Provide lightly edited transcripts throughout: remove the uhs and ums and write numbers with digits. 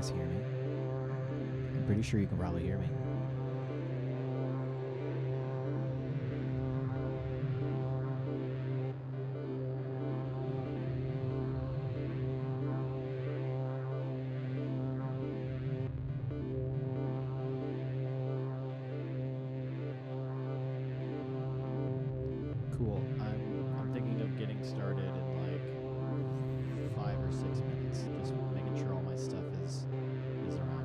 guys hear me? I'm pretty sure you can probably hear me. Cool. I'm thinking of getting started in like 5 or 6 minutes. Just making sure all my stuff is around.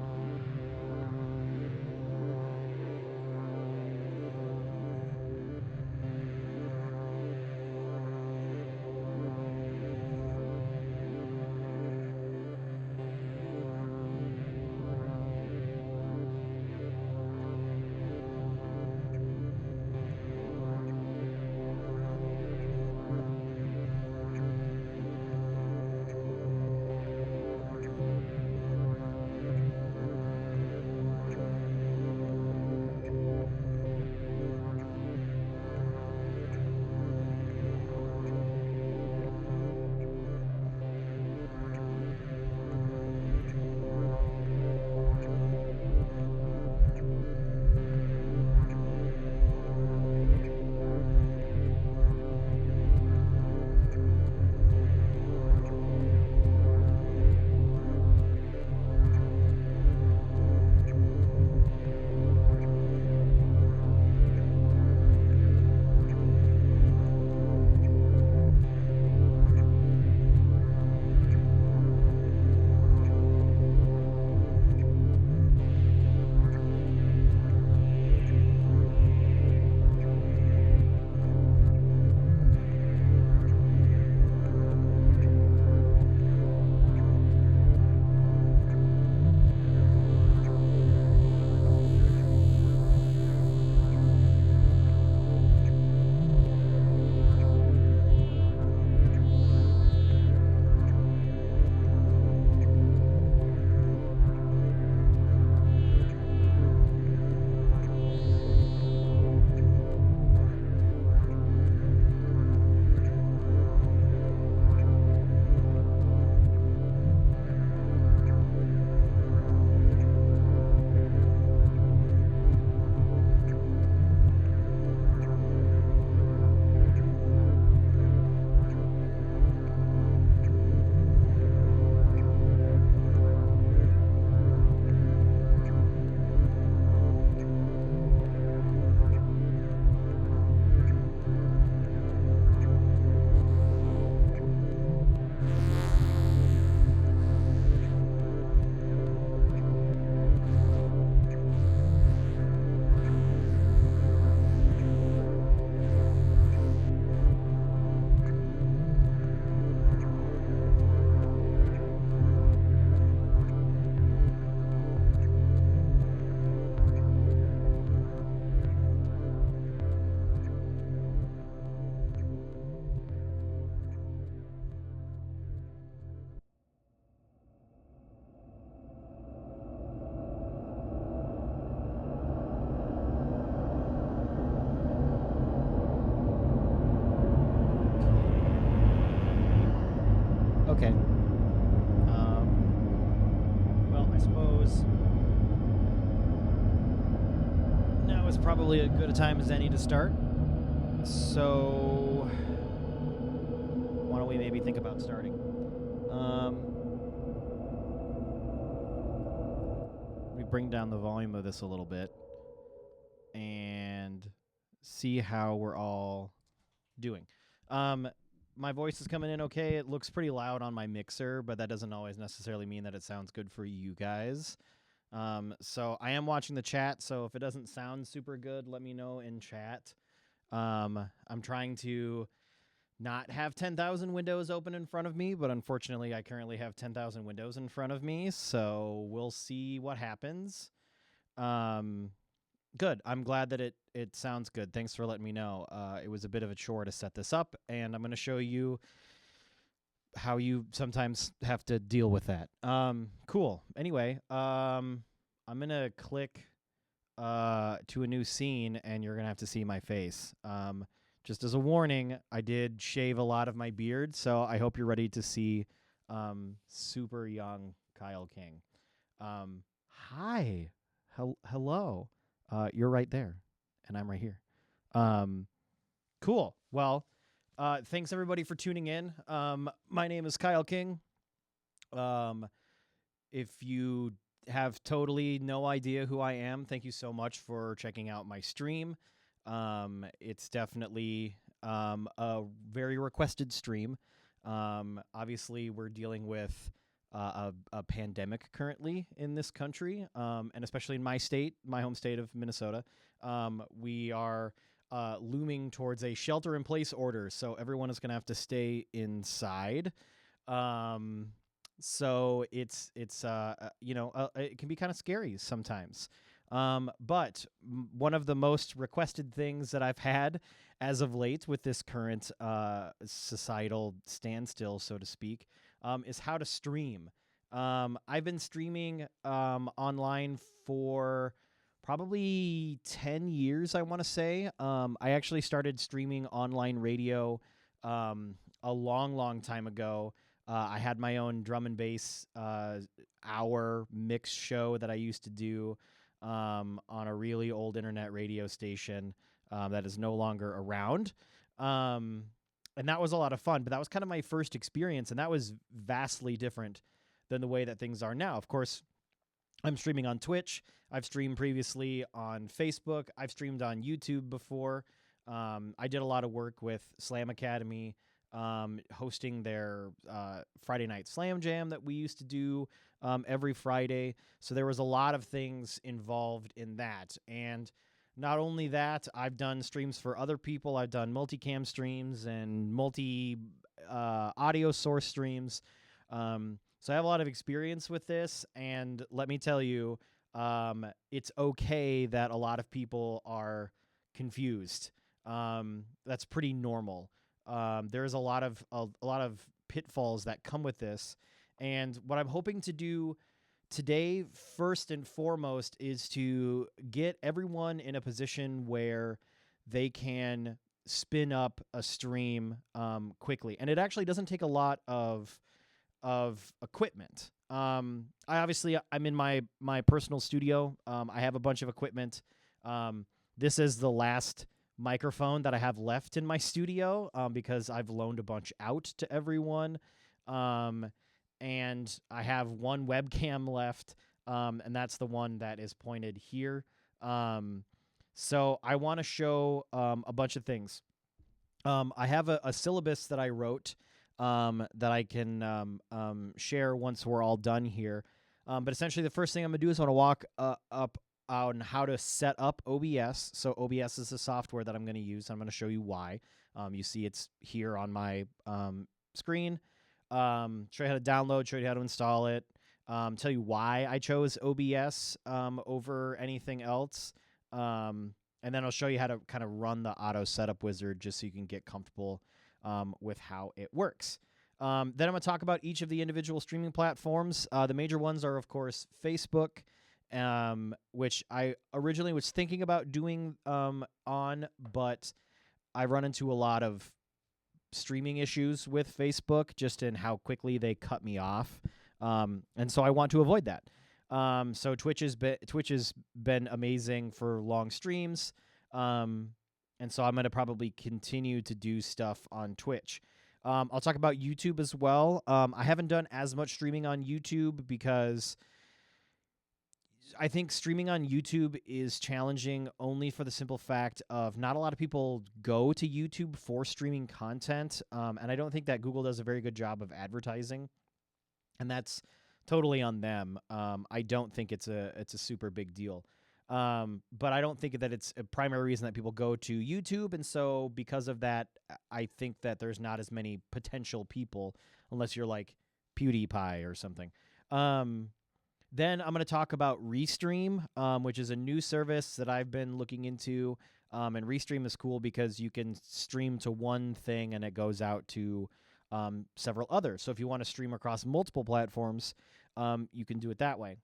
Okay. Well, I suppose now is probably as good a time as any to start. So, why don't we maybe think about starting? We bring down the volume of this a little bit and see how we're all doing. My voice is coming in okay. It looks pretty loud on my mixer, but that doesn't always necessarily mean that it sounds good for you guys. So I am watching the chat, so if it doesn't sound super good, let me know in chat. I'm trying to not have 10,000 windows open in front of me, but unfortunately I currently have 10,000 windows in front of me, so we'll see what happens. Good. I'm glad that it sounds good. Thanks for letting me know. It was a bit of a chore to set this up, and I'm going to show you how you sometimes have to deal with that. Cool. Anyway, I'm going to click to a new scene, and you're going to have to see my face. Just as a warning, I did shave a lot of my beard, so I hope you're ready to see super young Kyle King. Hi, hello. You're right there, and I'm right here. Um, cool. Well, thanks everybody for tuning in. My name is Kyle King. Um, if you have totally no idea who I am, thank you so much for checking out my stream. It's definitely a very requested stream. Obviously, we're dealing with a pandemic currently in this country, and especially in my state, my home state of Minnesota. We are looming towards a shelter-in-place order, so everyone is going to have to stay inside. So it's it can be kind of scary sometimes. But one of the most requested things that I've had as of late with this current societal standstill, so to speak, is how to stream. I've been streaming online for probably 10 years, I want to say. I actually started streaming online radio a long time ago. I had my own drum and bass hour mix show that I used to do on a really old internet radio station that is no longer around. And that was a lot of fun, but that was kind of my first experience, and that was vastly different than the way that things are now. Of course, I'm streaming on Twitch. I've streamed previously on Facebook. I've streamed on YouTube before. I did a lot of work with Slam Academy, hosting their Friday night Slam Jam that we used to do every Friday. So there was a lot of things involved in that. And not only that, I've done streams for other people. I've done multicam streams and multi audio source streams. So I have a lot of experience with this. And let me tell you, it's okay that a lot of people are confused. That's pretty normal. There's a lot of pitfalls that come with this, and what I'm hoping to do today, first and foremost, is to get everyone in a position where they can spin up a stream quickly, and it actually doesn't take a lot of equipment. I'm in my personal studio. I have a bunch of equipment. This is the last microphone that I have left in my studio because I've loaned a bunch out to everyone. And I have one webcam left, and that's the one that is pointed here. So I want to show a bunch of things. I have a syllabus that I wrote that I can share once we're all done here. But essentially, the first thing I'm going to do is I want to walk up on how to set up OBS. So OBS is the software that I'm going to use. I'm going to show you why. You see it's here on my screen. Show you how to download, show you how to install it, tell you why I chose OBS over anything else. And then I'll show you how to kind of run the auto setup wizard just so you can get comfortable with how it works. Then I'm going to talk about each of the individual streaming platforms. The major ones are, of course, Facebook, which I originally was thinking about doing on, but I run into a lot of streaming issues with Facebook just in how quickly they cut me off. And so I want to avoid that. So Twitch has been amazing for long streams. And so I'm going to probably continue to do stuff on Twitch. I'll talk about YouTube as well. I haven't done as much streaming on YouTube because I think streaming on YouTube is challenging only for the simple fact of not a lot of people go to YouTube for streaming content, and I don't think that Google does a very good job of advertising, and that's totally on them. I don't think it's a super big deal, but I don't think that it's a primary reason that people go to YouTube, and so because of that, I think that there's not as many potential people unless you're like PewDiePie or something. Then I'm going to talk about Restream, which is a new service that I've been looking into. And Restream is cool because you can stream to one thing and it goes out to several others. So if you want to stream across multiple platforms, you can do it that way.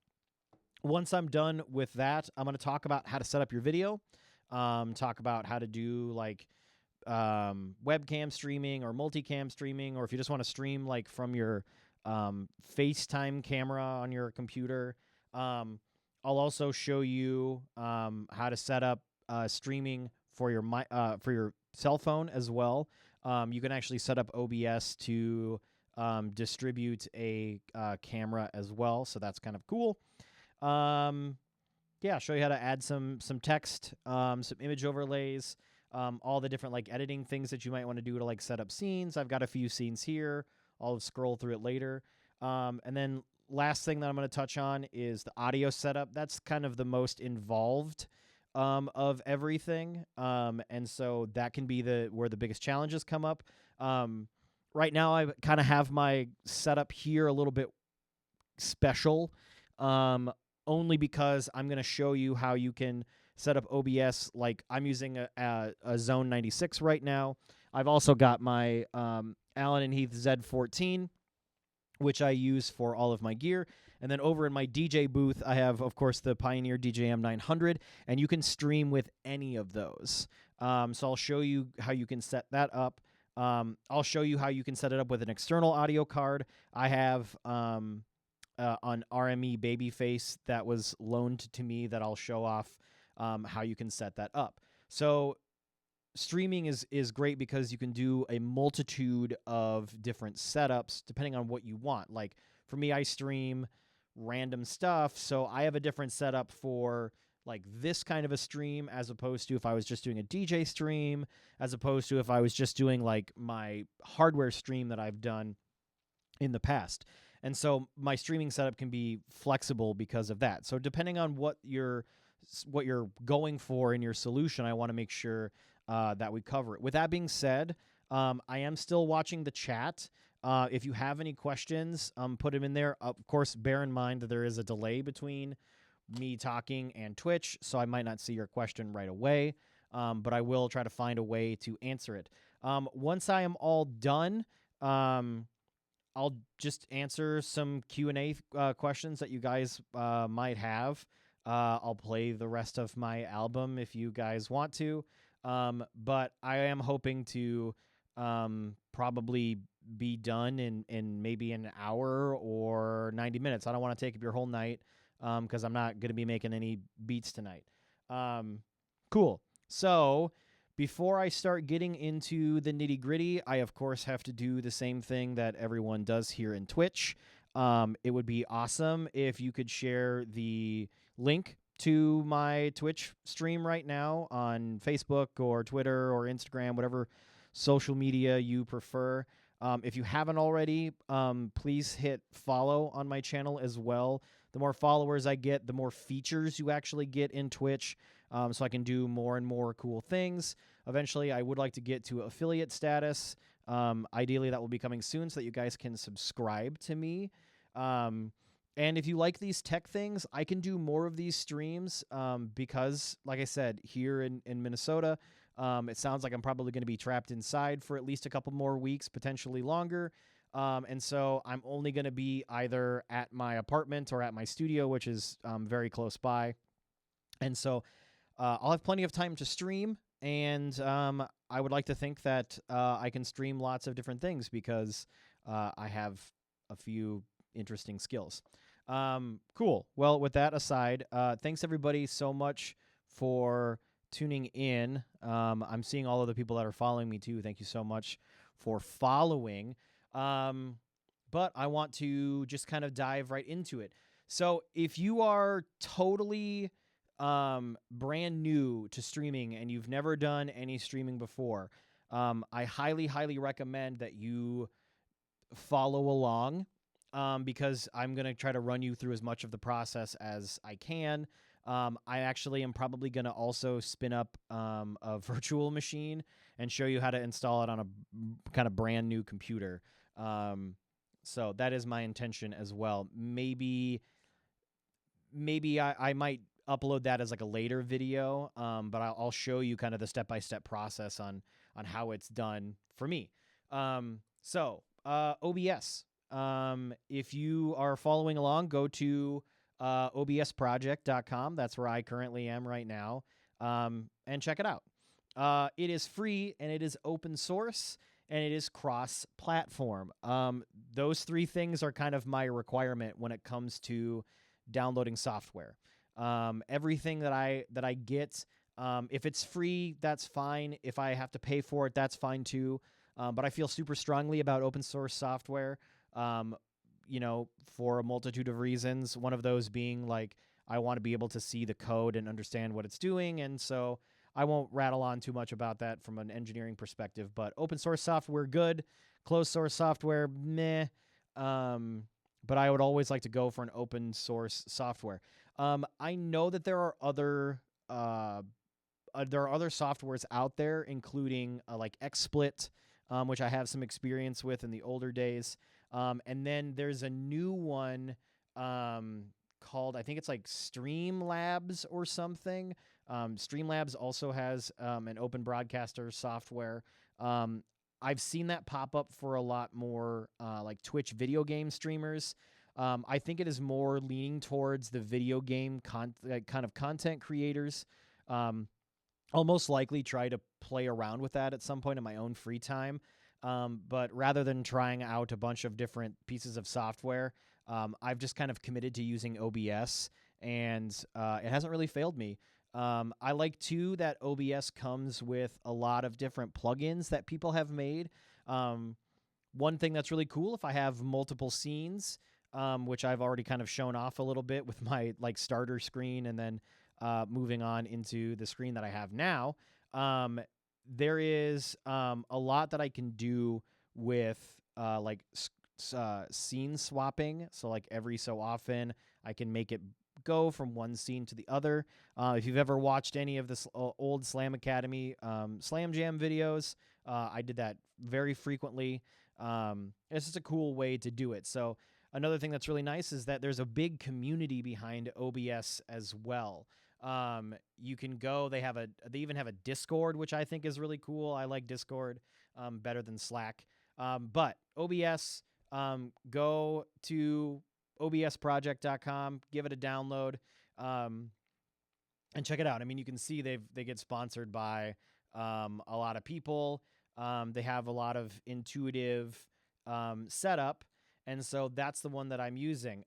Once I'm done with that, I'm going to talk about how to set up your video, talk about how to do like webcam streaming or multicam streaming, or if you just want to stream like from your FaceTime camera on your computer. I'll also show you how to set up streaming for your cell phone as well. You can actually set up OBS to distribute a camera as well, so that's kind of cool. Yeah, show you how to add some text, some image overlays, all the different like editing things that you might want to do to like set up scenes. I've got a few scenes here. I'll scroll through it later. And then last thing that I'm going to touch on is the audio setup. That's kind of the most involved of everything. And so that can be where the biggest challenges come up. Right now, I kind of have my setup here a little bit special, only because I'm going to show you how you can set up OBS. Like I'm using a Zone 96 right now. I've also got my Allen and Heath Z14, which I use for all of my gear. And then over in my DJ booth, I have, of course, the Pioneer DJM 900, and you can stream with any of those. So I'll show you how you can set that up. I'll show you how you can set it up with an external audio card. I have an RME Babyface that was loaned to me that I'll show off how you can set that up. So streaming is great because you can do a multitude of different setups depending on what you want. Like for me, I stream random stuff, so I have a different setup for like this kind of a stream as opposed to if I was just doing a DJ stream, as opposed to if I was just doing like my hardware stream that I've done in the past. And so my streaming setup can be flexible because of that. So depending on what you're going for in your solution, I want to make sure that we cover it. With that being said, I am still watching the chat. If you have any questions, put them in there. Of course, bear in mind that there is a delay between me talking and Twitch, so I might not see your question right away, but I will try to find a way to answer it. Once I am all done, I'll just answer some Q&A questions that you guys might have. I'll play the rest of my album if you guys want to. But I am hoping to probably be done in maybe an hour or 90 minutes. I don't want to take up your whole night because I'm not going to be making any beats tonight. Cool. So before I start getting into the nitty-gritty, I, of course, have to do the same thing that everyone does here in Twitch. It would be awesome if you could share the link to my Twitch stream right now on Facebook or Twitter or Instagram, whatever social media you prefer. If you haven't already, please hit follow on my channel as well. The more followers I get, the more features you actually get in Twitch, so I can do more and more cool things. Eventually, I would like to get to affiliate status. Ideally, that will be coming soon so that you guys can subscribe to me. And if you like these tech things, I can do more of these streams because, like I said, here in Minnesota, it sounds like I'm probably going to be trapped inside for at least a couple more weeks, potentially longer. And so I'm only going to be either at my apartment or at my studio, which is very close by. And so I'll have plenty of time to stream. And I would like to think that I can stream lots of different things because I have a few interesting skills. Cool. Well, with that aside, thanks everybody so much for tuning in. I'm seeing all of the people that are following me too. Thank you so much for following. But I want to just kind of dive right into it. So if you are totally brand new to streaming and you've never done any streaming before, I highly, highly recommend that you follow along. Because I'm going to try to run you through as much of the process as I can. I actually am probably going to also spin up a virtual machine and show you how to install it on a kind of brand new computer. So that is my intention as well. Maybe I might upload that as like a later video, but I'll show you kind of the step-by-step process on how it's done for me. So OBS. If you are following along, go to obsproject.com. That's where I currently am right now, and check it out. It is free, and it is open source, and it is cross-platform. Those three things are kind of my requirement when it comes to downloading software. Everything that I get, if it's free, that's fine. If I have to pay for it, that's fine too. But I feel super strongly about open source software, for a multitude of reasons. One of those being like I want to be able to see the code and understand what it's doing, and so I won't rattle on too much about that from an engineering perspective. But open source software, good. Closed source software, meh. But I would always like to go for an open source software. I know that there are other softwares out there, including like XSplit, which I have some experience with in the older days. And then there's a new one called, I think it's like Streamlabs or something. Streamlabs also has an open broadcaster software. I've seen that pop up for a lot more like Twitch video game streamers. I think it is more leaning towards the video game kind of content creators. I'll most likely try to play around with that at some point in my own free time. But rather than trying out a bunch of different pieces of software, I've just kind of committed to using OBS, and it hasn't really failed me. I like, too, that OBS comes with a lot of different plugins that people have made. One thing that's really cool, if I have multiple scenes, which I've already kind of shown off a little bit with my like starter screen and then moving on into the screen that I have now, there is a lot that I can do with like scene swapping. So like every so often I can make it go from one scene to the other. If you've ever watched any of this old Slam Academy Slam Jam videos, I did that very frequently. It's just a cool way to do it. So another thing that's really nice is that there's a big community behind OBS as well. You can go, they even have a Discord, which I think is really cool. I like Discord better than Slack. But OBS, go to obsproject.com, give it a download, and check it out. I mean, you can see they get sponsored by a lot of people. They have a lot of intuitive setup, and so that's the one that I'm using.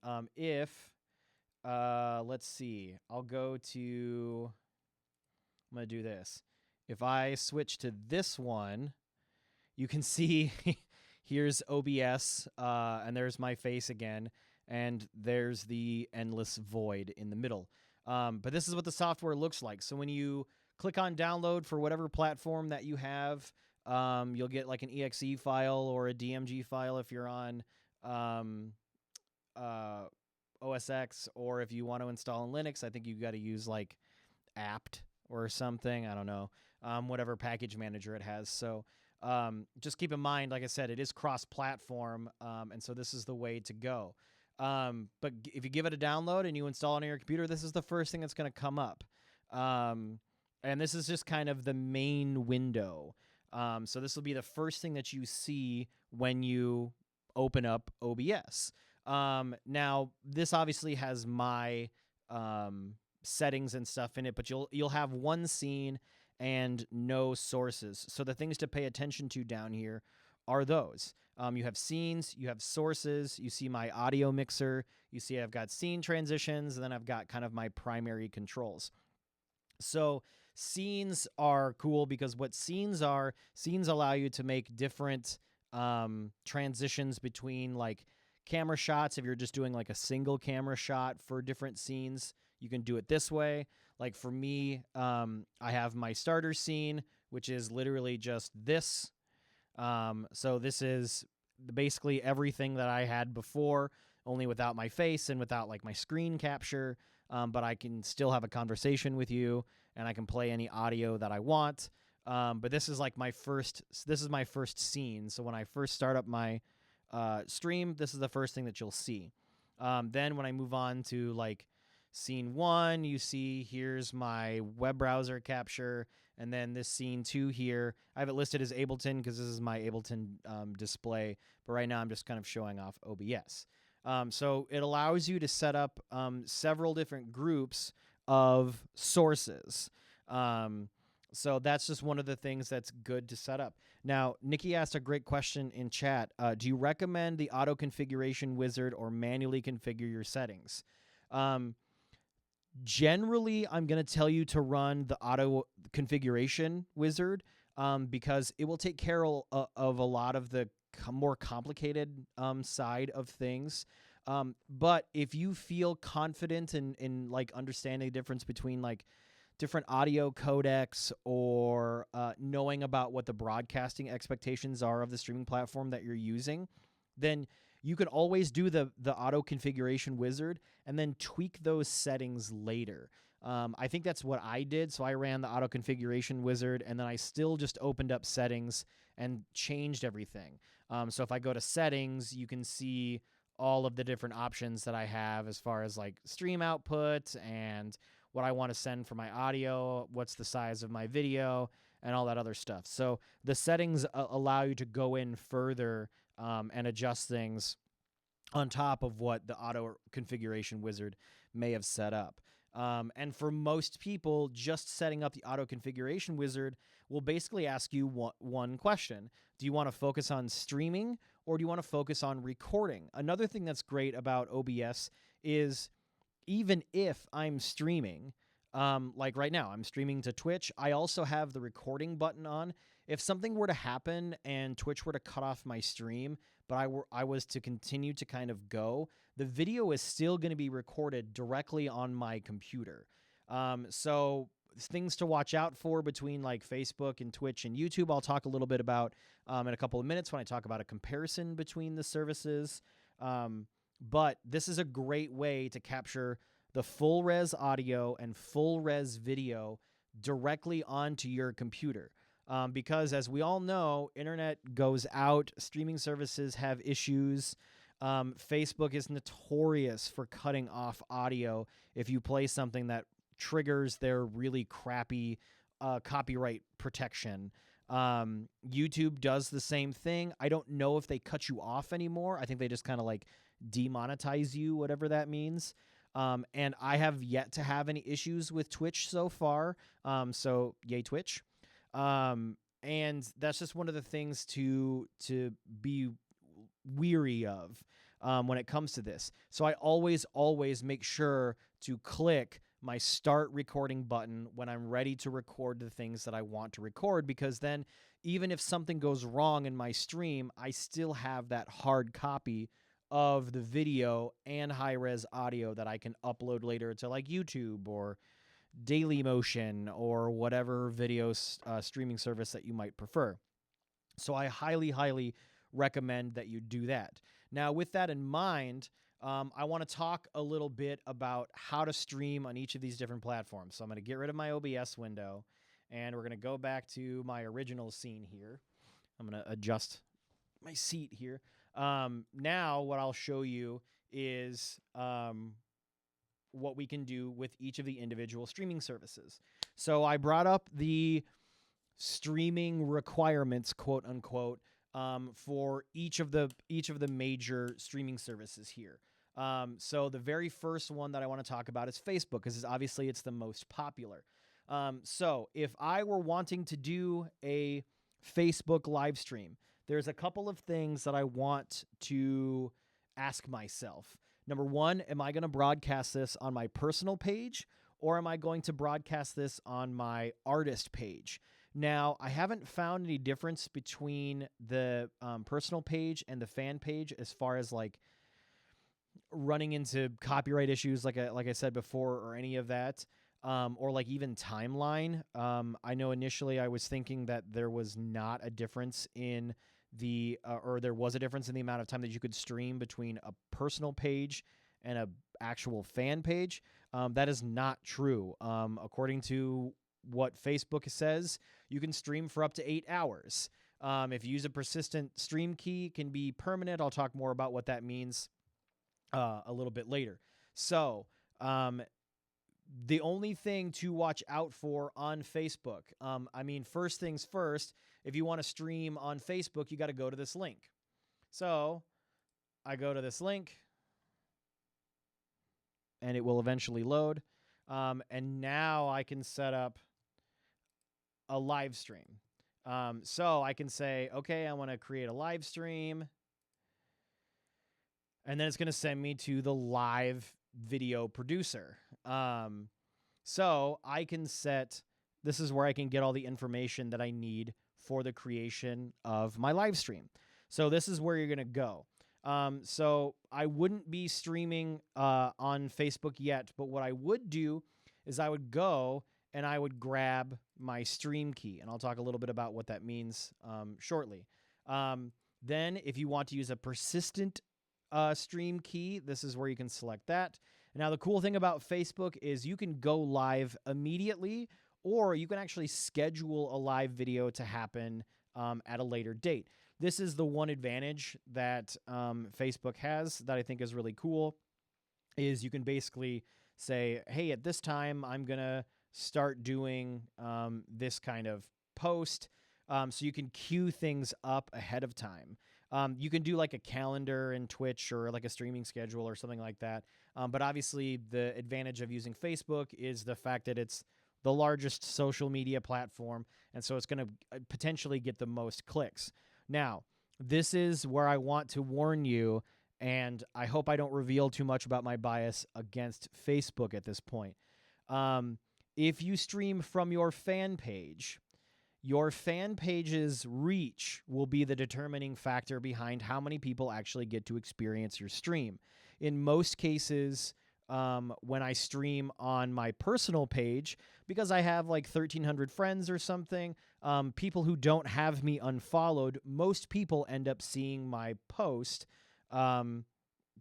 Let's see, I'm going to do this. If I switch to this one, you can see here's OBS, and there's my face again, and there's the endless void in the middle. But this is what the software looks like. So when you click on download for whatever platform that you have, you'll get like an exe file or a DMG file if you're on OS X, or if you want to install in Linux, I think you got to use like apt or something. I don't know, whatever package manager it has. So just keep in mind, like I said, it is cross-platform, and so this is the way to go. But if you give it a download and you install it on your computer, this is the first thing that's going to come up. And this is just kind of the main window. So this will be the first thing that you see when you open up OBS. Now, this obviously has my settings and stuff in it, but you'll have one scene and no sources. So the things to pay attention to down here are those. You have scenes, you have sources, you see my audio mixer, you see I've got scene transitions, and then I've got kind of my primary controls. So scenes are cool because what scenes allow you to make different transitions between like camera shots. If you're just doing like a single camera shot for different scenes, you can do it this way. Like for me, I have my starter scene, which is literally just this. So this is basically everything that I had before, only without my face and without like my screen capture. But I can still have a conversation with you, and I can play any audio that I want. But this is like my first scene. So when I first start up my stream, this is the first thing that you'll see. Then when I move on to like scene 1, you see here's my web browser capture, and then this scene 2 here, I have it listed as Ableton because this is my Ableton display, but right now I'm just kind of showing off OBS. So it allows you to set up several different groups of sources. So that's just one of the things that's good to set up. Now, Nikki asked a great question in chat. Do you recommend the auto configuration wizard or manually configure your settings? Generally, I'm going to tell you to run the auto configuration wizard because it will take care of a lot of the more complicated side of things. But if you feel confident in like understanding the difference between like different audio codecs or knowing about what the broadcasting expectations are of the streaming platform that you're using, then you can always do the auto configuration wizard and then tweak those settings later. I think that's what I did. So I ran the auto configuration wizard and then I still just opened up settings and changed everything. So if I go to settings, you can see all of the different options that I have as far as like stream output and what I want to send for my audio, what's the size of my video, and all that other stuff. So the settings allow you to go in further and adjust things on top of what the auto configuration wizard may have set up. And for most people, just setting up the auto configuration wizard will basically ask you one question. Do you want to focus on streaming or do you want to focus on recording? Another thing that's great about OBS is even if I'm streaming, like right now, I'm streaming to Twitch, I also have the recording button on. If something were to happen and Twitch were to cut off my stream, but I was to continue to kind of go, the video is still going to be recorded directly on my computer. So things to watch out for between like Facebook and Twitch and YouTube, I'll talk a little bit about in a couple of minutes when I talk about a comparison between the services. But this is a great way to capture the full res audio and full res video directly onto your computer. Because as we all know, internet goes out, streaming services have issues. Facebook is notorious for cutting off audio if you play something that triggers their really crappy copyright protection. YouTube does the same thing. I don't know if they cut you off anymore. I think they just kind of like demonetize you, whatever that means. And I have yet to have any issues with Twitch so far. So yay, Twitch. And that's just one of the things to be weary of when it comes to this. So I always make sure to click my start recording button when I'm ready to record the things that I want to record, because then even if something goes wrong in my stream, I still have that hard copy of the video and high-res audio that I can upload later to like YouTube or Dailymotion or whatever video streaming service that you might prefer. So I highly recommend that you do that. Now, with that in mind, I want to talk a little bit about how to stream on each of these different platforms. So I'm going to get rid of my OBS window, and we're going to go back to my original scene here. I'm going to adjust my seat here. Now, what I'll show you is what we can do with each of the individual streaming services. So I brought up the streaming requirements, quote unquote, for each of the major streaming services here. So the very first one that I want to talk about is Facebook, because obviously it's the most popular. So if I were wanting to do a Facebook live stream, there's a couple of things that I want to ask myself. Number one, am I going to broadcast this on my personal page, or am I going to broadcast this on my artist page? Now, I haven't found any difference between the personal page and the fan page as far as like running into copyright issues, like I said before, or any of that, or like even timeline. I know initially I was thinking that there was not a difference in or there was a difference in the amount of time that you could stream between a personal page and a actual fan page. That is not true. According to what Facebook says, you can stream for up to 8 hours. If you use a persistent stream key, it can be permanent. I'll talk more about what that means a little bit later. So the only thing to watch out for on Facebook, first things first, if you want to stream on Facebook, you got to go to this link. So I go to this link, and it will eventually load. And now I can set up a live stream. So I can say, okay, I want to create a live stream. And then it's going to send me to the live video producer. So I can set, this is where I can get all the information that I need for the creation of my live stream. So this is where you're going to go. So I wouldn't be streaming on Facebook yet, but what I would do is I would go and I would grab my stream key, and I'll talk a little bit about what that means shortly. Then if you want to use a persistent stream key, this is where you can select that. Now, the cool thing about Facebook is you can go live immediately, or you can actually schedule a live video to happen at a later date. This is the one advantage that Facebook has that I think is really cool, is you can basically say, hey, at this time, I'm going to start doing this kind of post. So you can queue things up ahead of time. You can do like a calendar in Twitch or like a streaming schedule or something like that. But obviously, the advantage of using Facebook is the fact that it's the largest social media platform, and so it's going to potentially get the most clicks. Now, this is where I want to warn you, and I hope I don't reveal too much about my bias against Facebook at this point. If you stream from your fan page, your fan page's reach will be the determining factor behind how many people actually get to experience your stream. In most cases, when I stream on my personal page, because I have like 1,300 friends or something, people who don't have me unfollowed, most people end up seeing my post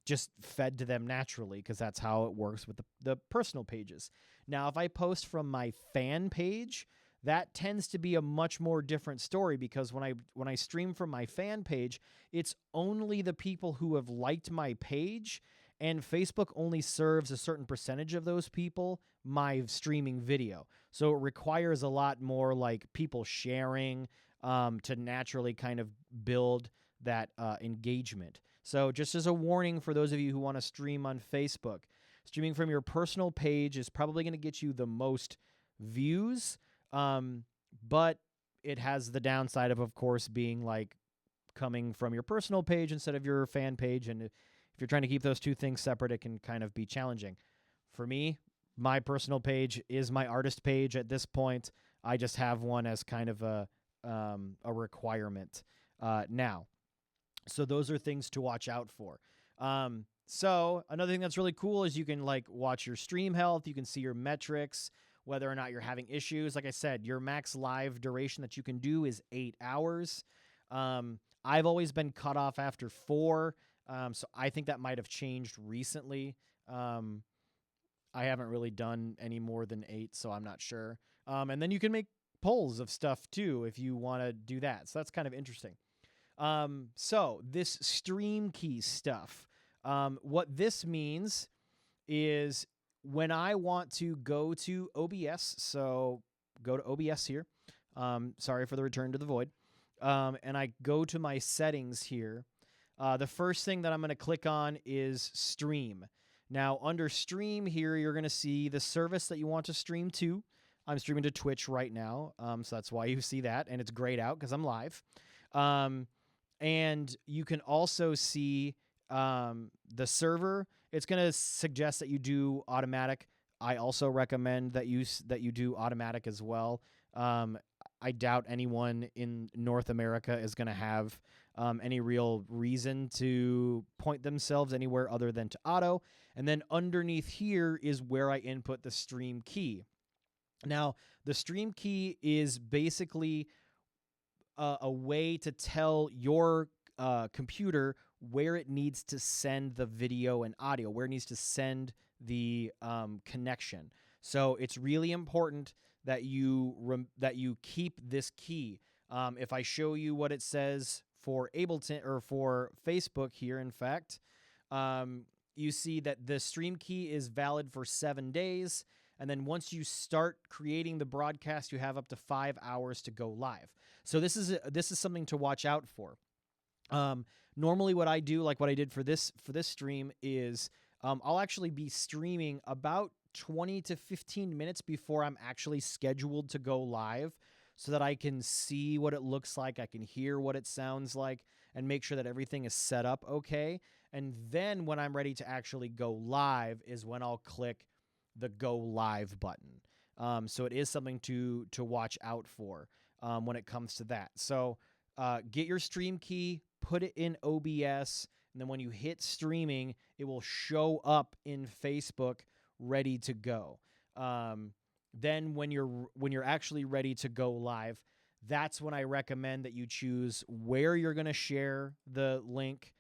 just fed to them naturally, because that's how it works with the personal pages. Now, if I post from my fan page, that tends to be a much more different story, because when I stream from my fan page, it's only the people who have liked my page, and Facebook only serves a certain percentage of those people my streaming video. So it requires a lot more like people sharing to naturally kind of build that engagement. So just as a warning for those of you who want to stream on Facebook, streaming from your personal page is probably going to get you the most views, but it has the downside of course, being like coming from your personal page instead of your fan page. And if you're trying to keep those two things separate, it can kind of be challenging. For me, my personal page is my artist page at this point. I just have one as kind of a requirement now. So those are things to watch out for. So another thing that's really cool is you can like watch your stream health. You can see your metrics, whether or not you're having issues. Like I said, your max live duration that you can do is 8 hours. I've always been cut off after 4. So I think that might have changed recently. I haven't really done any more than 8, so I'm not sure. And then you can make polls of stuff too if you want to do that. So that's kind of interesting. So this stream key stuff, what this means is when I want to go to OBS, so go to OBS here. Sorry for the return to the void. And I go to my settings here. The first thing that I'm going to click on is stream. Now, under stream here, you're going to see the service that you want to stream to. I'm streaming to Twitch right now, so that's why you see that, and it's grayed out because I'm live. And you can also see the server. It's going to suggest that you do automatic. I also recommend that you do automatic as well. I doubt anyone in North America is going to have any real reason to point themselves anywhere other than to auto. And then underneath here is where I input the stream key. Now, the stream key is basically a way to tell your computer where it needs to send the video and audio, where it needs to send the connection. So it's really important that you keep this key. If I show you what it says for Ableton or for Facebook here, in fact, you see that the stream key is valid for 7 days. And then once you start creating the broadcast, you have up to 5 hours to go live. So this is something to watch out for. Normally what I do, like what I did for this stream, is I'll actually be streaming about 20 to 15 minutes before I'm actually scheduled to go live, so that I can see what it looks like, I can hear what it sounds like, and make sure that everything is set up okay. And then when I'm ready to actually go live is when I'll click the go live button. So it is something to watch out for when it comes to that. So get your stream key, put it in OBS, and then when you hit streaming, it will show up in Facebook ready to go. Then when you're actually ready to go live, that's when I recommend that you choose where you're going to share the link,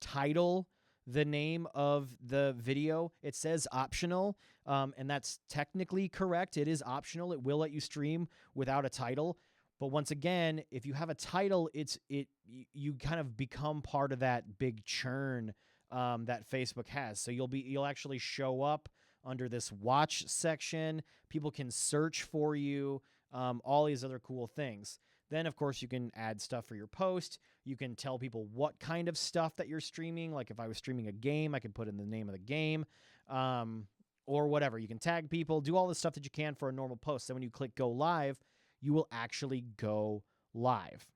title the name of the video. It says optional, and that's technically correct. It is optional. It will let you stream without a title. But once again, if you have a title, you kind of become part of that big churn that Facebook has. So you'll actually show up under this watch section. People can search for you, all these other cool things. Then, of course, you can add stuff for your post. You can tell people what kind of stuff that you're streaming. Like if I was streaming a game, I could put in the name of the game, or whatever. You can tag people, do all the stuff that you can for a normal post. Then when you click go live, you will actually go live.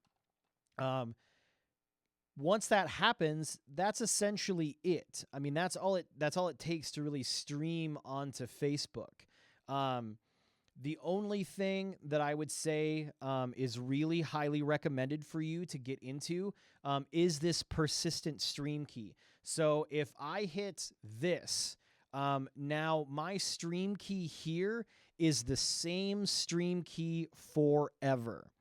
Once that happens, that's essentially it. I mean, that's all it takes to really stream onto Facebook. The only thing that I would say is really highly recommended for you to get into is this persistent stream key. So if I hit this, now my stream key here is the same stream key forever.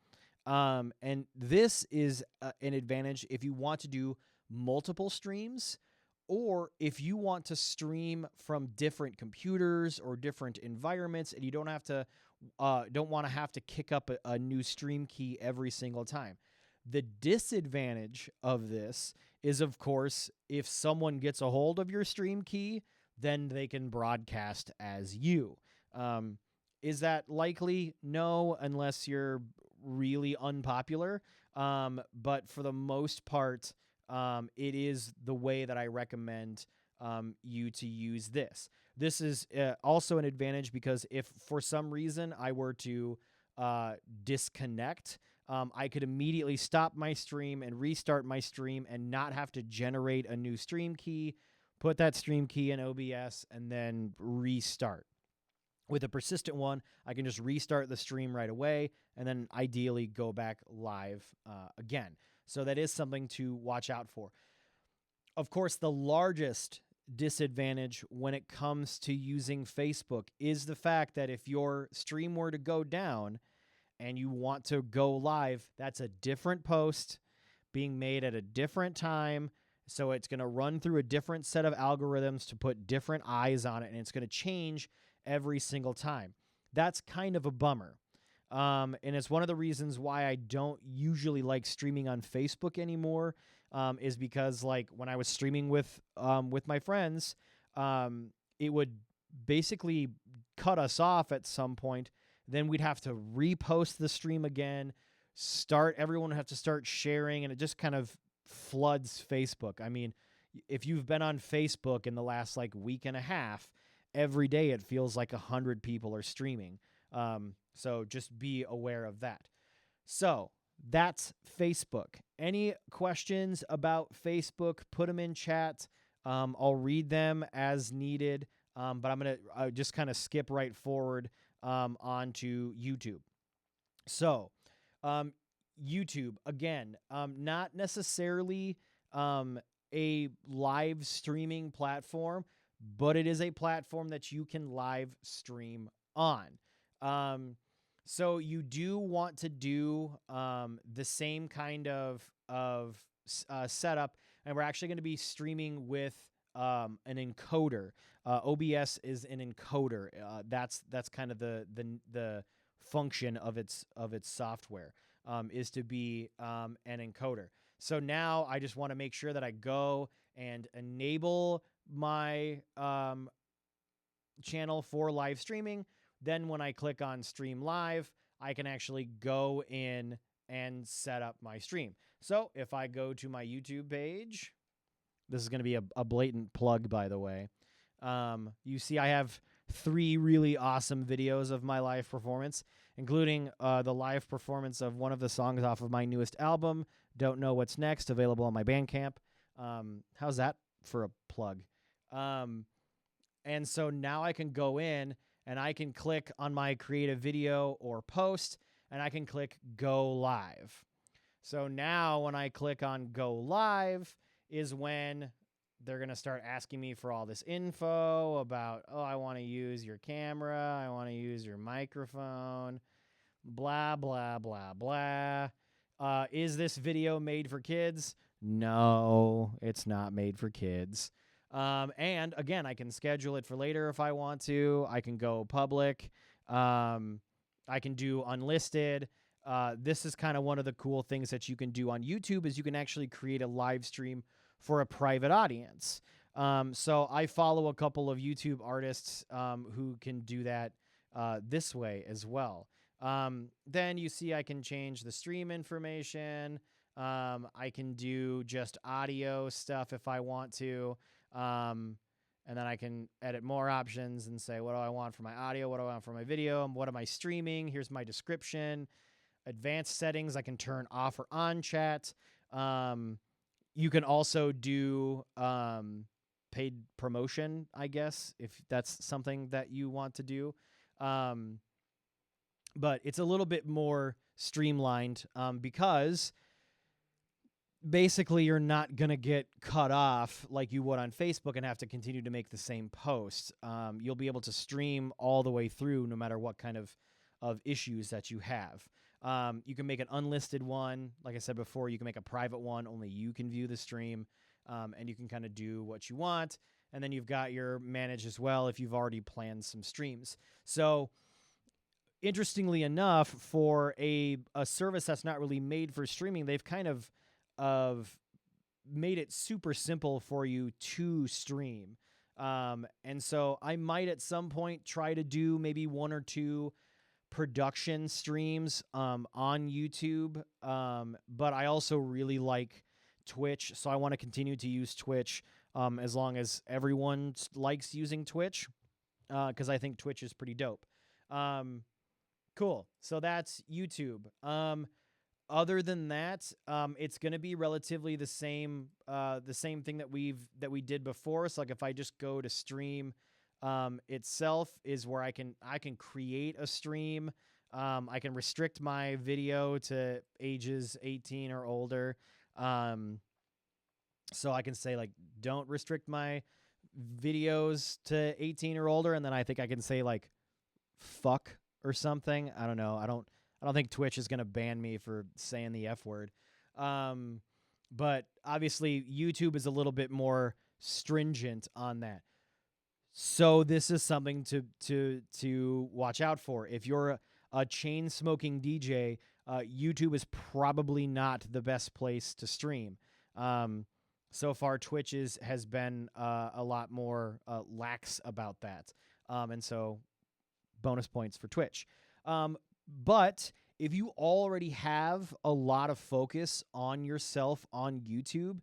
And this is an advantage if you want to do multiple streams, or if you want to stream from different computers or different environments, and you don't want to have to kick up a new stream key every single time. The disadvantage of this is, of course, if someone gets a hold of your stream key, then they can broadcast as you. Is that likely? No, unless you're really unpopular. But for the most part, it is the way that I recommend you to use this. This is also an advantage because if for some reason I were to disconnect, I could immediately stop my stream and restart my stream and not have to generate a new stream key, put that stream key in OBS, and then restart. With a persistent one, I can just restart the stream right away and then ideally go back live again. So that is something to watch out for. Of course, the largest disadvantage when it comes to using Facebook is the fact that if your stream were to go down and you want to go live, that's a different post being made at a different time. So it's going to run through a different set of algorithms to put different eyes on it, and it's going to change every single time. That's kind of a bummer. And it's one of the reasons why I don't usually like streaming on Facebook anymore, is because like when I was streaming with my friends, it would basically cut us off at some point. Then we'd have to repost the stream again, everyone would have to start sharing, and it just kind of floods Facebook. I mean, if you've been on Facebook in the last like week and a half, every day it feels like 100 people are streaming. So just be aware of that. So that's Facebook. Any questions about Facebook, put them in chat. I'll read them as needed, but I'm going to just kind of skip right forward onto YouTube. So YouTube, again, not necessarily a live streaming platform, but it is a platform that you can live stream on. So you do want to do the same kind of setup, and we're actually going to be streaming with an encoder. OBS is an encoder. That's kind of the function of its software, is to be an encoder. So now I just want to make sure that I go and enable my channel for live streaming. Then when I click on stream live, I can actually go in and set up my stream. So if I go to my YouTube page, this is going to be a blatant plug, by the way. You see I have 3 really awesome videos of my live performance, including the live performance of one of the songs off of my newest album, Don't Know What's Next, available on my Bandcamp. How's that for a plug? And so now I can go in and I can click on my create a video or post, and I can click go live. So now when I click on go live is when they're going to start asking me for all this info about, oh, I want to use your camera, I want to use your microphone, blah, blah, blah, blah. Is this video made for kids? No, it's not made for kids. And again, I can schedule it for later if I want to. I can go public. I can do unlisted. This is kind of one of the cool things that you can do on YouTube is you can actually create a live stream for a private audience. So I follow a couple of YouTube artists who can do that this way as well. Then you see I can change the stream information. I can do just audio stuff if I want to. And then I can edit more options and say, what do I want for my audio? What do I want for my video? And what am I streaming? Here's my description. Advanced settings, I can turn off or on chat. You can also do paid promotion, I guess, if that's something that you want to do. But it's a little bit more streamlined because basically you're not going to get cut off like you would on Facebook and have to continue to make the same post. You'll be able to stream all the way through no matter what kind of issues that you have. You can make an unlisted one. Like I said before, you can make a private one. Only you can view the stream, and you can kind of do what you want. And then you've got your manage as well if you've already planned some streams. So interestingly enough, for a service that's not really made for streaming, they've kind of made it super simple for you to stream. And so I might at some point try to do maybe 1 or 2 production streams on YouTube. But I also really like Twitch, so I want to continue to use Twitch as long as everyone likes using Twitch, because I think Twitch is pretty dope. Cool. So that's YouTube. Other than that, it's going to be relatively the same thing that we did before. So like if I just go to stream itself is where I can create a stream. I can restrict my video to ages 18 or older. So I can say like, don't restrict my videos to 18 or older. And then I think I can say like, fuck or something. I don't know. I don't think Twitch is going to ban me for saying the F word. But obviously YouTube is a little bit more stringent on that. So this is something to watch out for. If you're a chain smoking DJ, YouTube is probably not the best place to stream. So far, Twitch has been a lot more lax about that. And so bonus points for Twitch. But if you already have a lot of focus on yourself on YouTube,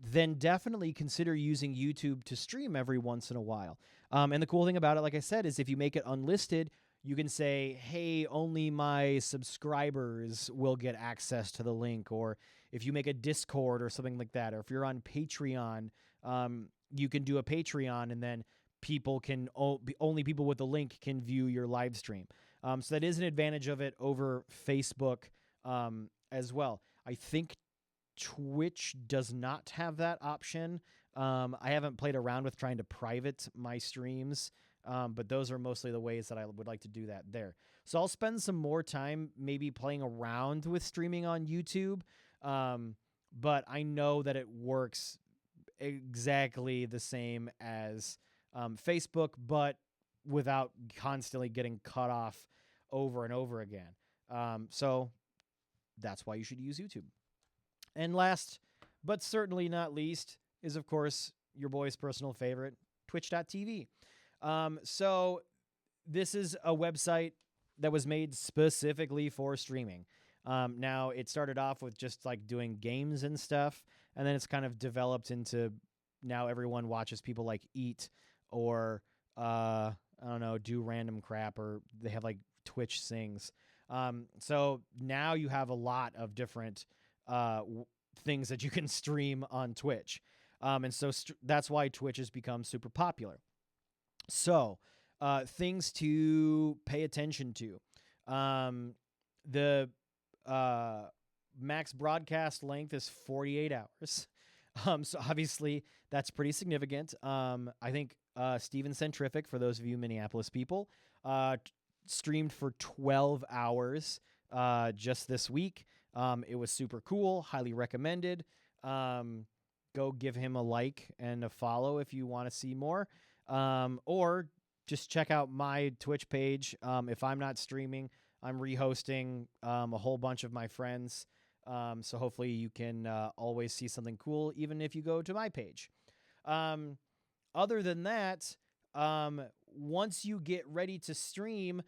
then definitely consider using YouTube to stream every once in a while. And the cool thing about it, like I said, is if you make it unlisted, you can say, hey, only my subscribers will get access to the link. Or if you make a Discord or something like that, or if you're on Patreon, you can do a Patreon and then people can only people with the link can view your live stream. So that is an advantage of it over Facebook as well. I think Twitch does not have that option. I haven't played around with trying to private my streams, but those are mostly the ways that I would like to do that there. So I'll spend some more time maybe playing around with streaming on YouTube, but I know that it works exactly the same as Facebook, but without constantly getting cut off over and over again. So that's why you should use YouTube. And last, but certainly not least, is, of course, your boy's personal favorite, twitch.tv. So this is a website that was made specifically for streaming. Now, it started off with just like doing games and stuff, and then it's kind of developed into now everyone watches people like eat or, I don't know, do random crap, or they have like Twitch sings. So now you have a lot of different things that you can stream on Twitch. And so that's why Twitch has become super popular. So, things to pay attention to. The max broadcast length is 48 hours. So obviously that's pretty significant. I think Steven Centrific, for those of you Minneapolis people, streamed for 12 hours just this week. It was super cool, highly recommended. Go give him a like and a follow if you want to see more. Or just check out my Twitch page. If I'm not streaming, I'm rehosting a whole bunch of my friends. So hopefully you can always see something cool, even if you go to my page. Other than that, once you get ready to stream,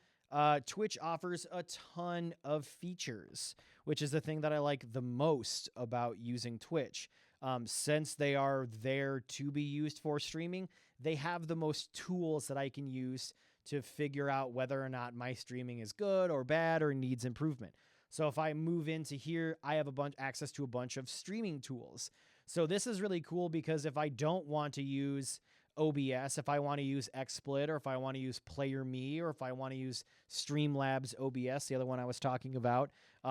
Twitch offers a ton of features, which is the thing that I like the most about using Twitch. Since they are there to be used for streaming, they have the most tools that I can use to figure out whether or not my streaming is good or bad or needs improvement. So if I move into here, I have access to a bunch of streaming tools. So this is really cool because if I don't want to use OBS, if I want to use XSplit, or if I want to use PlayerMe, or if I want to use Streamlabs OBS, the other one I was talking about,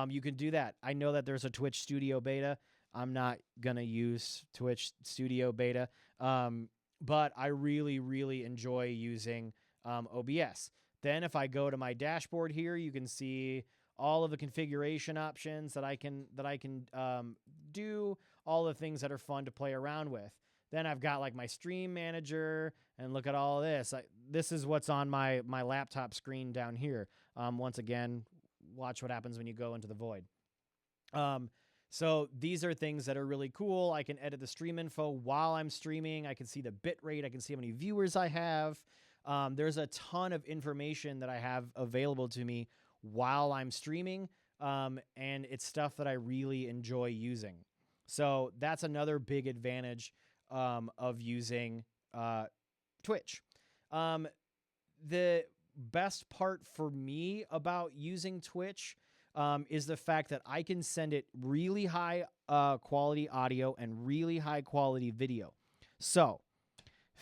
you can do that. I know that there's a Twitch Studio Beta. I'm not going to use Twitch Studio Beta, but I really, really enjoy using OBS. Then if I go to my dashboard here, you can see all of the configuration options that I can do, all the things that are fun to play around with. Then I've got like my stream manager, and look at all of this. This is what's on my laptop screen down here. Once again, watch what happens when you go into the void. So these are things that are really cool. I can edit the stream info while I'm streaming. I can see the bit rate. I can see how many viewers I have. There's a ton of information that I have available to me while I'm streaming, and it's stuff that I really enjoy using. So that's another big advantage of using Twitch. The best part for me about using Twitch is the fact that I can send it really high quality audio and really high quality video. So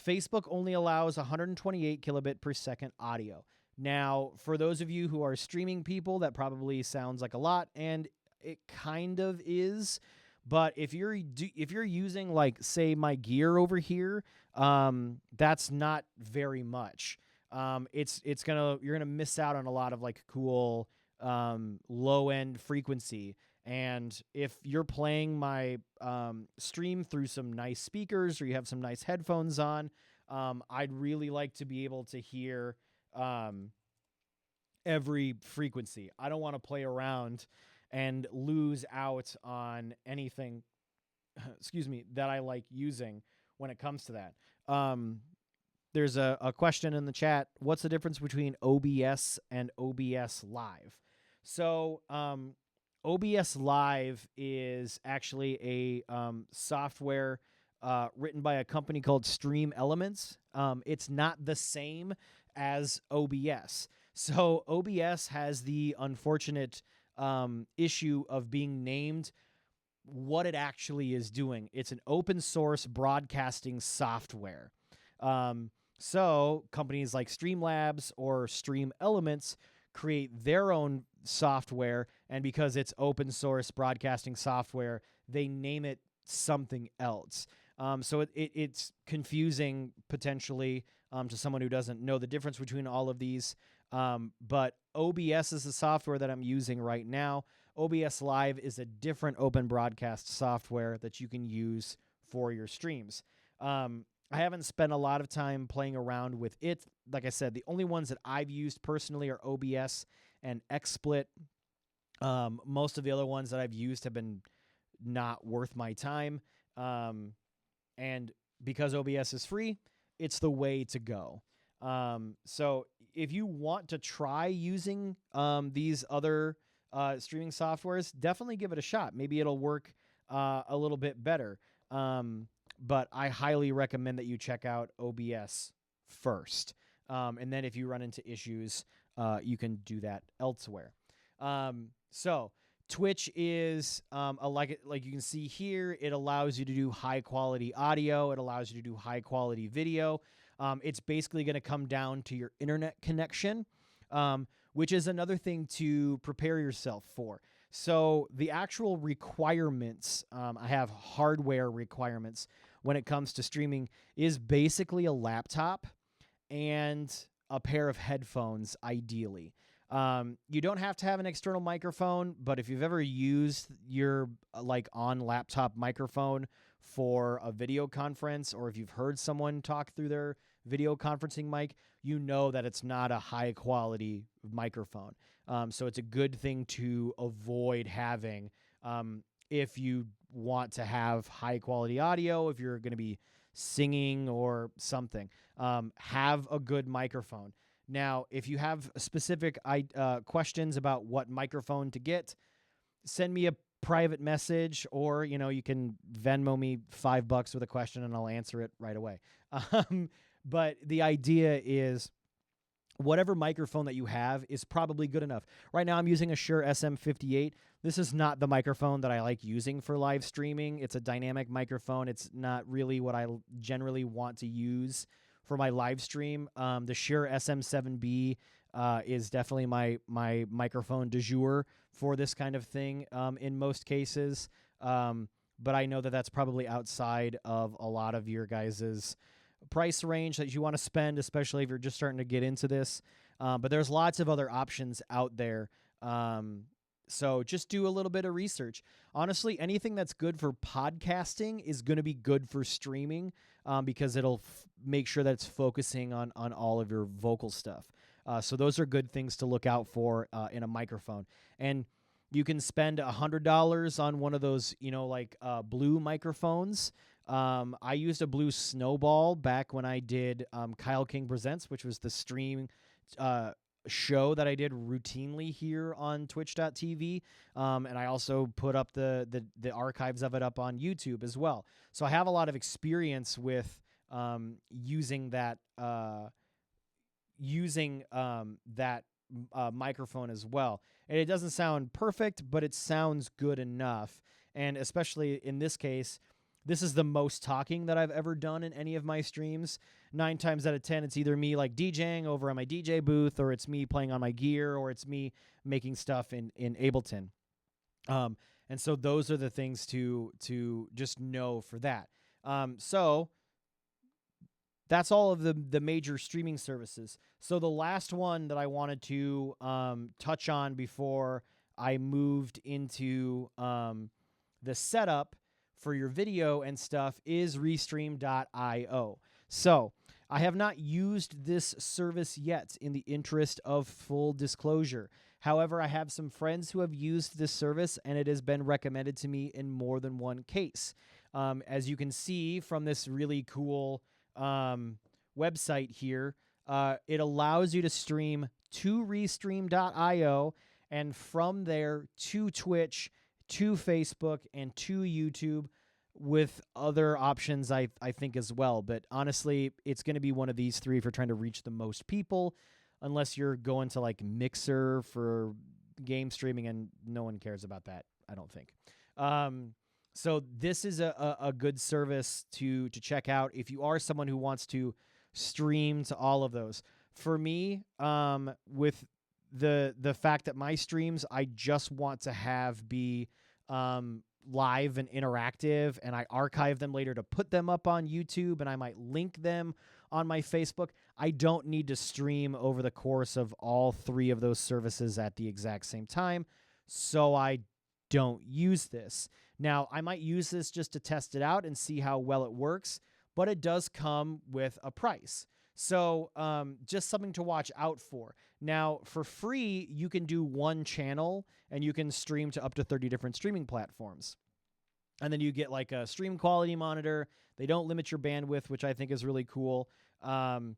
Facebook only allows 128 kilobit per second audio. Now, for those of you who are streaming people, that probably sounds like a lot, and it kind of is. But if you're using, like, say, my gear over here, that's not very much. You're gonna miss out on a lot of like cool low end frequency. And if you're playing my stream through some nice speakers, or you have some nice headphones on, I'd really like to be able to hear every frequency. I don't want to play around and lose out on anything, excuse me, that I like using when it comes to that. There's a question in the chat. What's the difference between OBS and OBS Live? So OBS Live is actually a software written by a company called Stream Elements. It's not the same as OBS. So OBS has the unfortunate issue of being named what it actually is doing. It's an open source broadcasting software. So companies like Streamlabs or Stream Elements create their own software, and because it's open source broadcasting software, they name it something else. So it's confusing potentially to someone who doesn't know the difference between all of these. But OBS is the software that I'm using right now. OBS Live is a different open broadcast software that you can use for your streams. I haven't spent a lot of time playing around with it. Like I said, the only ones that I've used personally are OBS and XSplit. Most of the other ones that I've used have been not worth my time. And because OBS is free, it's the way to go. So if you want to try using these other streaming softwares, definitely give it a shot. Maybe it'll work a little bit better. But I highly recommend that you check out OBS first. And then if you run into issues, you can do that elsewhere. So Twitch is like you can see here, it allows you to do high quality audio. It allows you to do high quality video. It's basically going to come down to your internet connection, which is another thing to prepare yourself for. So the actual requirements, I have hardware requirements when it comes to streaming, is basically a laptop and a pair of headphones, ideally. You don't have to have an external microphone, but if you've ever used your like on laptop microphone for a video conference, or if you've heard someone talk through their video conferencing mic, you know that it's not a high quality microphone. So it's a good thing to avoid having if you want to have high quality audio, if you're going to be singing or something. Have a good microphone. Now, if you have specific questions about what microphone to get, send me a private message, or you can Venmo me $5 with a question and I'll answer it right away. But the idea is whatever microphone that you have is probably good enough. Right now I'm using a Shure SM58. This is not the microphone that I like using for live streaming. It's a dynamic microphone. It's not really what I generally want to use for my live stream. The Shure SM7B is definitely my microphone du jour for this kind of thing in most cases. But I know that that's probably outside of a lot of your guys's price range that you want to spend, especially if you're just starting to get into this. But there's lots of other options out there. So just do a little bit of research. Honestly, anything that's good for podcasting is going to be good for streaming because it'll make sure that it's focusing on all of your vocal stuff. So those are good things to look out for in a microphone. And you can spend $100 on one of those, blue microphones. I used a blue Snowball back when I did Kyle King Presents, which was the stream show that I did routinely here on twitch.tv. And I also put up the archives of it up on YouTube as well. So I have a lot of experience with using that microphone as well. And it doesn't sound perfect, but it sounds good enough. And especially in this case, this is the most talking that I've ever done in any of my streams. 9 times out of 10, it's either me like DJing over on my DJ booth, or it's me playing on my gear, or it's me making stuff in Ableton. And so those are the things to just know for that. So that's all of the major streaming services. So the last one that I wanted to touch on before I moved into the setup for your video and stuff is Restream.io. So I have not used this service yet, in the interest of full disclosure. However, I have some friends who have used this service, and it has been recommended to me in more than one case. As you can see from this really cool website here, it allows you to stream to Restream.io, and from there to Twitch, to Facebook, and to YouTube, with other options I think as well. But honestly, it's going to be one of these three if you're trying to reach the most people, unless you're going to like Mixer for game streaming, and no one cares about that, I don't think. So this is a good service to check out if you are someone who wants to stream to all of those. For me, with the fact that my streams, I just want to have be live and interactive, and I archive them later to put them up on YouTube, and I might link them on my Facebook. I don't need to stream over the course of all three of those services at the exact same time, so I don't use this. Now, I might use this just to test it out and see how well it works, but it does come with a price. So just something to watch out for. Now, for free, you can do one channel, and you can stream to up to 30 different streaming platforms. And then you get like a stream quality monitor. They don't limit your bandwidth, which I think is really cool. And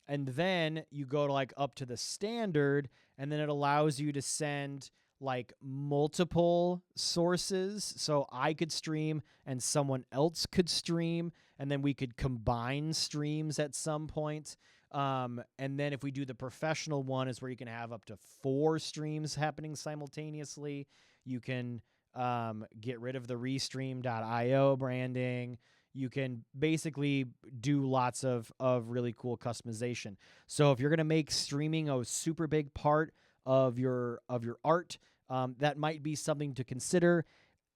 then you go to like up to the standard, and then it allows you to send like multiple sources. So I could stream and someone else could stream, and then we could combine streams at some point. And then if we do the professional one, is where you can have up to 4 streams happening simultaneously. You can get rid of the restream.io branding. You can basically do lots of really cool customization. So if you're going to make streaming a super big part of your art, that might be something to consider.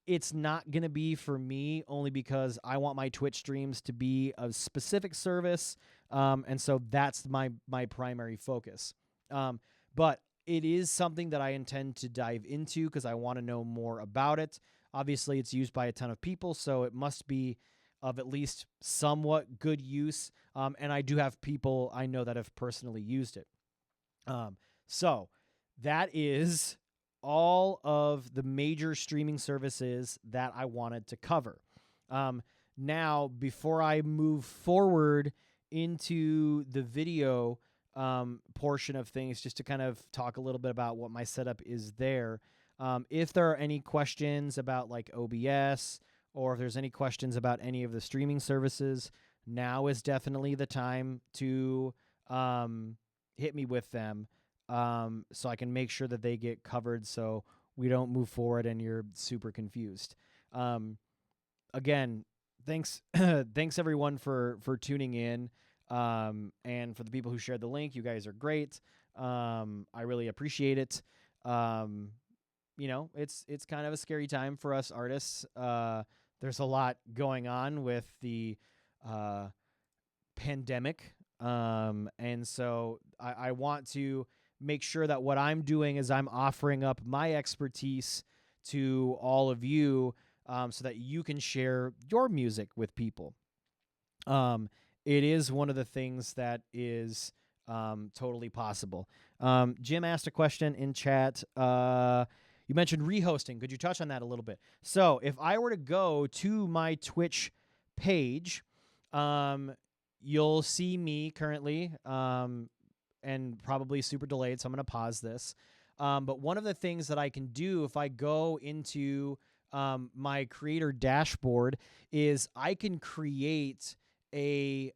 It's not going to be for me, only because I want my Twitch streams to be a specific service, and so that's my primary focus. But it is something that I intend to dive into because I want to know more about it. Obviously, it's used by a ton of people, so it must be of at least somewhat good use, and I do have people I know that have personally used it. So that is all of the major streaming services that I wanted to cover. Now, before I move forward into the video portion of things, just to kind of talk a little bit about what my setup is there, if there are any questions about like OBS, or if there's any questions about any of the streaming services, now is definitely the time to hit me with them, so I can make sure that they get covered so we don't move forward and you're super confused. Again, thanks thanks everyone for tuning in, and for the people who shared the link. You guys are great. I really appreciate it. You know, it's kind of a scary time for us artists. There's a lot going on with the pandemic, and so I want to make sure that what I'm doing is I'm offering up my expertise to all of you, so that you can share your music with people. It is one of the things that is totally possible. Jim asked a question in chat. You mentioned rehosting. Could you touch on that a little bit? So if I were to go to my Twitch page, you'll see me currently, and probably super delayed, so I'm going to pause this. But one of the things that I can do if I go into my creator dashboard is I can create a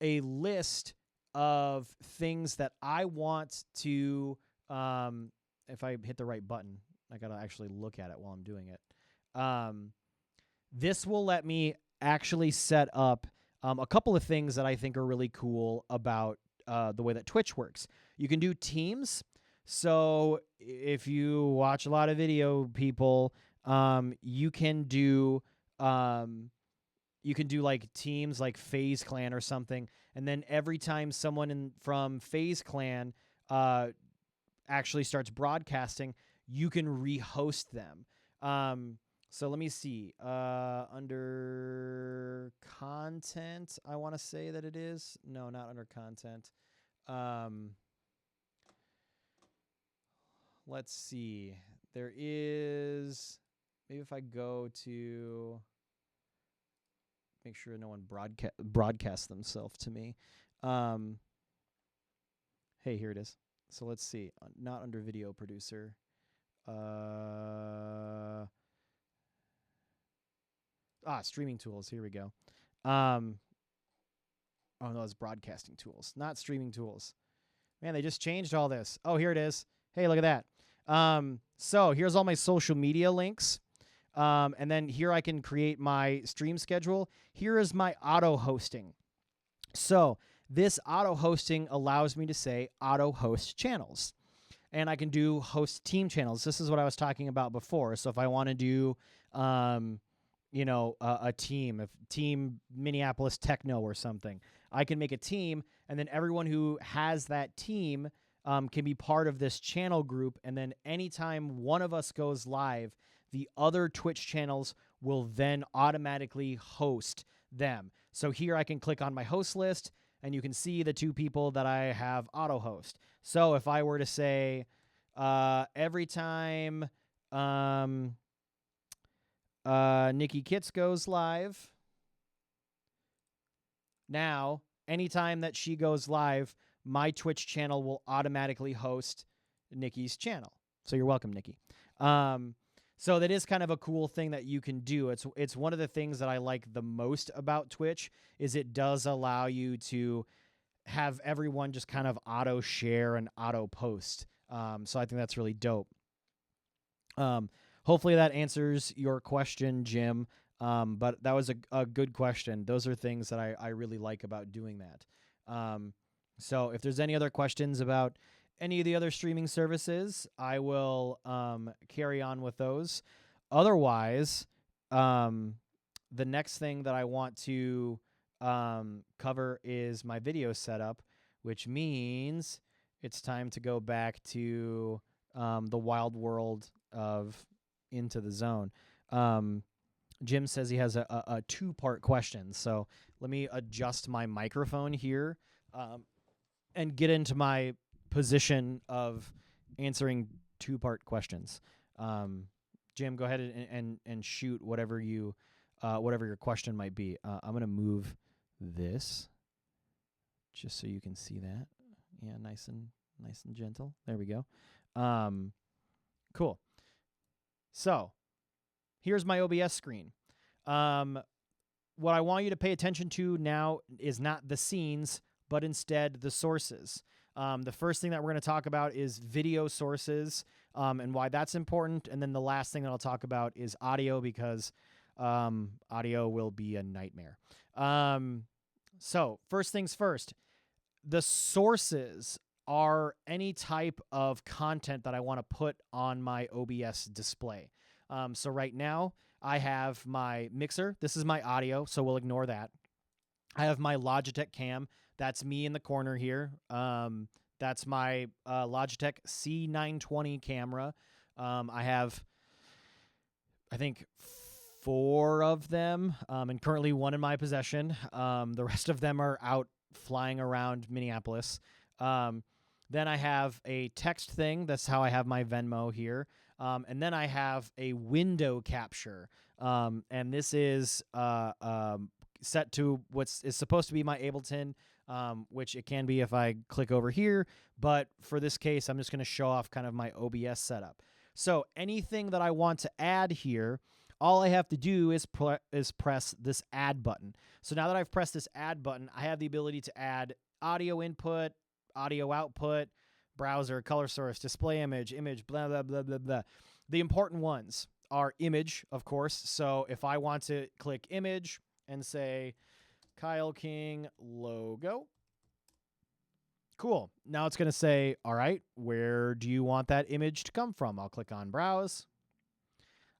list of things that I want to, if I hit the right button, I got to actually look at it while I'm doing it. This will let me actually set up a couple of things that I think are really cool about the way that Twitch works. You can do teams. So if you watch a lot of video people, you can do like teams like FaZe Clan or something, and then every time someone from FaZe Clan actually starts broadcasting, you can rehost them. So let me see. Under content, I want to say that it is. No, not under content. Let's see. There is, maybe if I go to, make sure no one broadcasts themselves to me. Hey, here it is. So let's see. Not under video producer. Streaming tools. Here we go. Oh no, it's broadcasting tools, not streaming tools. Man, they just changed all this. Oh, here it is. Hey, look at that. So here's all my social media links. And then here I can create my stream schedule. Here is my auto hosting. So this auto hosting allows me to say auto host channels, and I can do host team channels. This is what I was talking about before. So if I want to do, a team Minneapolis Techno or something, I can make a team, and then everyone who has that team can be part of this channel group. And then anytime one of us goes live, the other Twitch channels will then automatically host them. So here I can click on my host list, and you can see the two people that I have auto host. So if I were to say, every time Nikki Kitts goes live, now anytime that she goes live, my Twitch channel will automatically host Nikki's channel. So you're welcome, Nikki. So that is kind of a cool thing that you can do. It's one of the things that I like the most about Twitch is it does allow you to have everyone just kind of auto share and auto post. So I think that's really dope. Um, hopefully that answers your question, Jim. But that was a good question. Those are things that I really like about doing that. So if there's any other questions about any of the other streaming services, I will carry on with those. Otherwise, the next thing that I want to cover is my video setup, which means it's time to go back to the wild world of Into the Zone. Jim says he has a two-part question, so let me adjust my microphone here and get into my position of answering two-part questions. Jim, go ahead and shoot whatever your question might be. I'm gonna move this just so you can see that. Yeah, nice and gentle. There we go. Cool. So here's my OBS screen. What I want you to pay attention to now is not the scenes, but instead the sources. The first thing that we're going to talk about is video sources and why that's important. And then the last thing that I'll talk about is audio, because audio will be a nightmare. So first things first, the sources are any type of content that I want to put on my OBS display. So right now I have my mixer. This is my audio, so we'll ignore that. I have my Logitech cam. That's me in the corner here. That's my Logitech C920 camera. I have, I think, 4 of them, and currently 1 in my possession. The rest of them are out flying around Minneapolis. Then I have a text thing. That's how I have my Venmo here. And then I have a window capture. And this is set to is supposed to be my Ableton, which it can be if I click over here. But for this case, I'm just going to show off kind of my OBS setup. So anything that I want to add here, all I have to do is press this add button. So now that I've pressed this add button, I have the ability to add audio input, audio output, browser, color source, display image, blah, blah, blah, blah, blah. The important ones are image, of course. So if I want to click image and say Kyle King logo, cool. Now it's going to say, all right, where do you want that image to come from? I'll click on browse.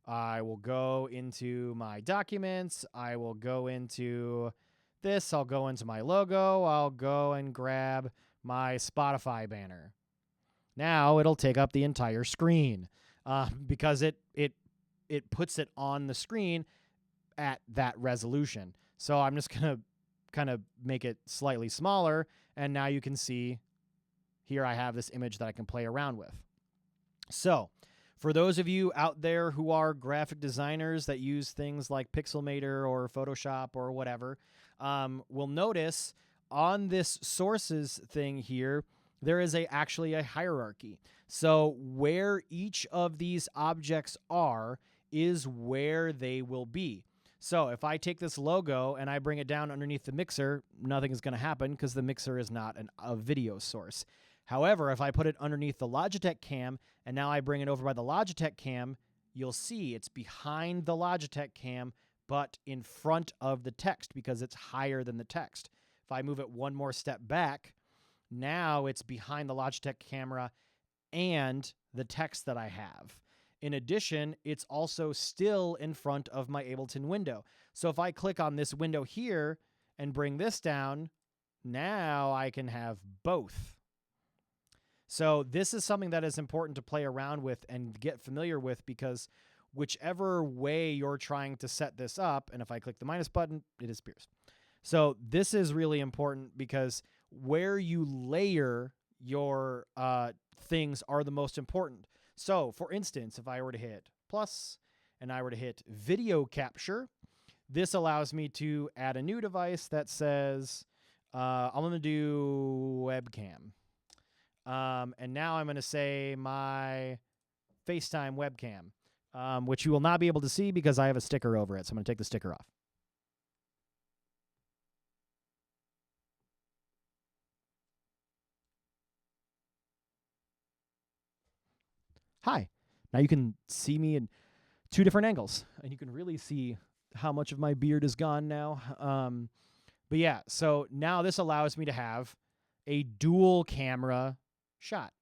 I will go into my documents. I will go into this. I'll go into my logo. I'll go and grab my Spotify banner. Now it'll take up the entire screen because it puts it on the screen at that resolution. So I'm just going to kind of make it slightly smaller, and now you can see here I have this image that I can play around with. So for those of you out there who are graphic designers that use things like Pixelmator or Photoshop or whatever, will notice on this sources thing here, there is actually a hierarchy. So where each of these objects are is where they will be. So if I take this logo and I bring it down underneath the mixer, nothing is going to happen because the mixer is not a video source. However, if I put it underneath the Logitech cam and now I bring it over by the Logitech cam, you'll see it's behind the Logitech cam, but in front of the text because it's higher than the text. If I move it one more step back, now it's behind the Logitech camera and the text that I have. In addition, it's also still in front of my Ableton window. So if I click on this window here and bring this down, now I can have both. So this is something that is important to play around with and get familiar with, because whichever way you're trying to set this up, and if I click the minus button, it disappears. So this is really important because where you layer your things are the most important. So for instance, if I were to hit plus and I were to hit video capture, this allows me to add a new device that says, I'm going to do webcam. And now I'm going to say my FaceTime webcam, which you will not be able to see because I have a sticker over it. So I'm going to take the sticker off. Hi. Now you can see me in 2 different angles, and you can really see how much of my beard is gone now. But yeah, so now this allows me to have a dual camera shot.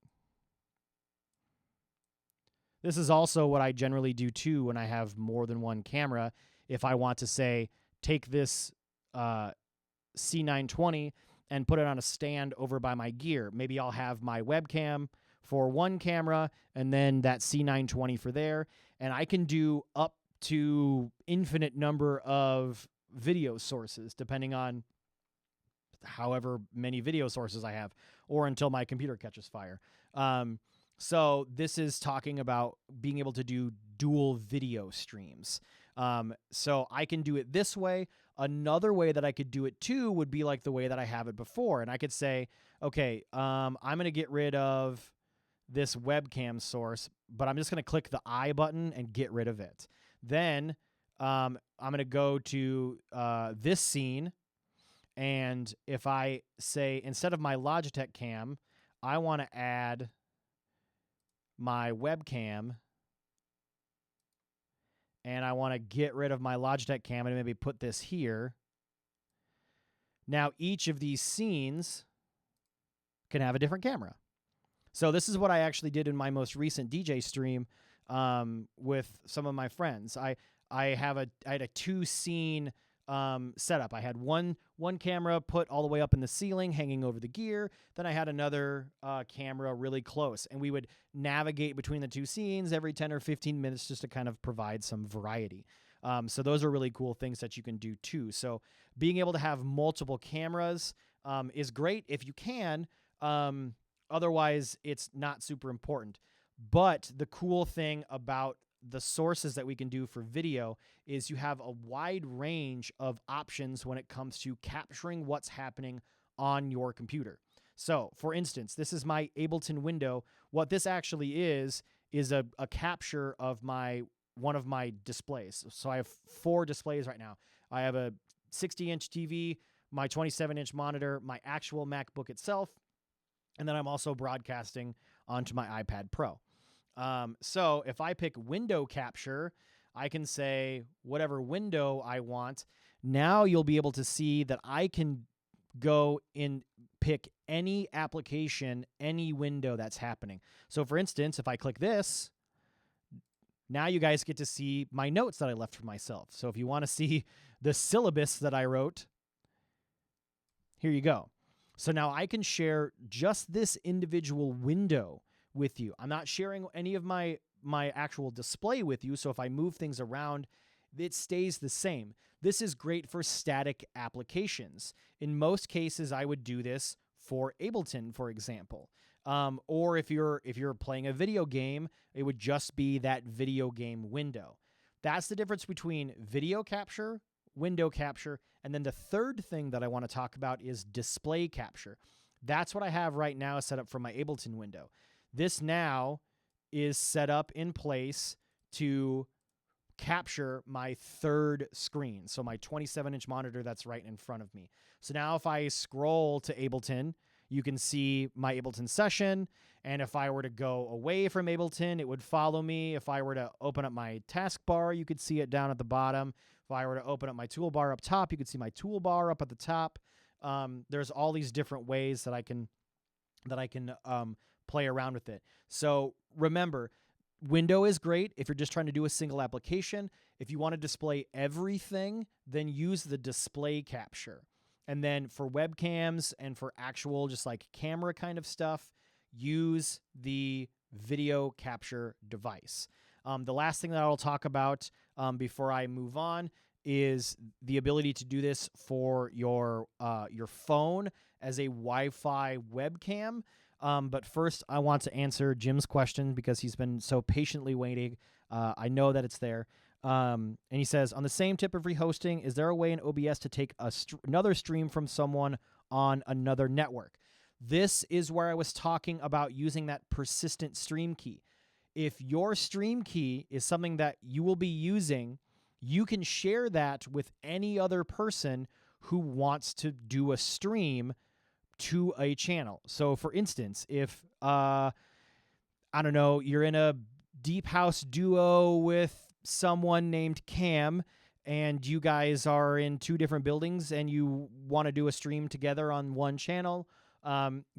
This is also what I generally do too when I have more than one camera. If I want to say, take this C920 and put it on a stand over by my gear. Maybe I'll have my webcam for one camera and then that C920 for there. And I can do up to infinite number of video sources depending on however many video sources I have, or until my computer catches fire. So this is talking about being able to do dual video streams. So I can do it this way. Another way that I could do it too would be like the way that I have it before. And I could say, okay, I'm going to get rid of this webcam source, but I'm just going to click the I button and get rid of it. Then I'm going to go to this scene. And if I say, instead of my Logitech cam, I want to add my webcam, and I want to get rid of my Logitech cam and maybe put this here. Now, each of these scenes can have a different camera. So this is what I actually did in my most recent DJ stream with some of my friends. I had a 2-scene setup. I had one camera put all the way up in the ceiling, hanging over the gear. Then I had another camera really close, and we would navigate between the 2 scenes every 10 or 15 minutes just to kind of provide some variety. So those are really cool things that you can do too. So being able to have multiple cameras is great if you can. Otherwise, it's not super important. But the cool thing about the sources that we can do for video is you have a wide range of options when it comes to capturing what's happening on your computer. So, for instance, this is my Ableton window. What this actually is a capture of one of my displays. So I have 4 displays right now. I have a 60-inch TV, my 27-inch monitor, my actual MacBook itself, and then I'm also broadcasting onto my iPad Pro. So if I pick window capture, I can say whatever window I want. Now you'll be able to see that I can go and pick any application, any window that's happening. So for instance, if I click this, now you guys get to see my notes that I left for myself. So if you want to see the syllabus that I wrote, here you go. So now I can share just this individual window with you. I'm not sharing any of my actual display with you, so if I move things around, it stays the same. This is great for static applications. In most cases, I would do this for Ableton, for example. Or if you're playing a video game, it would just be that video game window. That's the difference between video capture, window capture, and then the third thing that I want to talk about is display capture. That's what I have right now set up for my Ableton window. This now is set up in place to capture my third screen, so my 27-inch monitor that's right in front of me. So now if I scroll to Ableton, you can see my Ableton session, and if I were to go away from Ableton, it would follow me. If I were to open up my taskbar, you could see it down at the bottom. If I were to open up my toolbar up top, you could see my toolbar up at the top. There's all these different ways that I can play around with it. So remember, window is great if you're just trying to do a single application. If you want to display everything, then use the display capture. And then for webcams and for actual just like camera kind of stuff, use the video capture device. The last thing that I'll talk about before I move on is the ability to do this for your phone as a Wi-Fi webcam. But first, I want to answer Jim's question because he's been so patiently waiting. I know that it's there. And he says, on the same tip of rehosting, is there a way in OBS to take another stream from someone on another network? This is where I was talking about using that persistent stream key. If your stream key is something that you will be using, you can share that with any other person who wants to do a stream to a channel. So for instance, if, I don't know, you're in a deep house duo with someone named Cam, and you guys are in 2 different buildings and you want to do a stream together on one channel,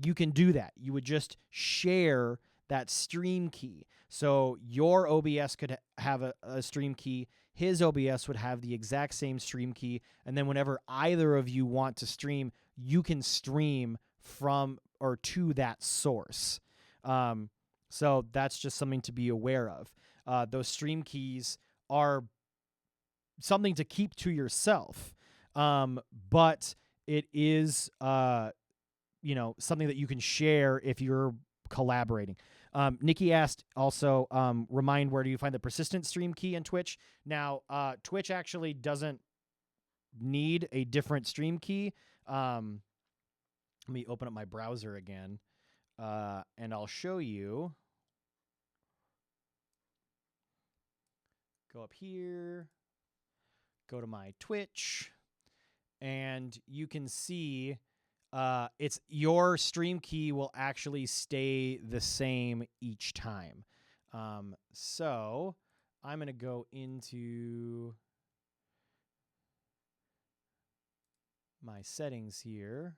you can do that. You would just share that stream key. So your OBS could have a stream key. His OBS would have the exact same stream key. And then whenever either of you want to stream, you can stream from or to that source. So that's just something to be aware of. Those stream keys are something to keep to yourself, but it is something that you can share if you're collaborating. Nikki asked also, remind where do you find the persistent stream key in Twitch? Now, Twitch actually doesn't need a different stream key. Let me open up my browser again, and I'll show you. Go up here, go to my Twitch, and you can see it's your stream key will actually stay the same each time. So I'm going to go into my settings here,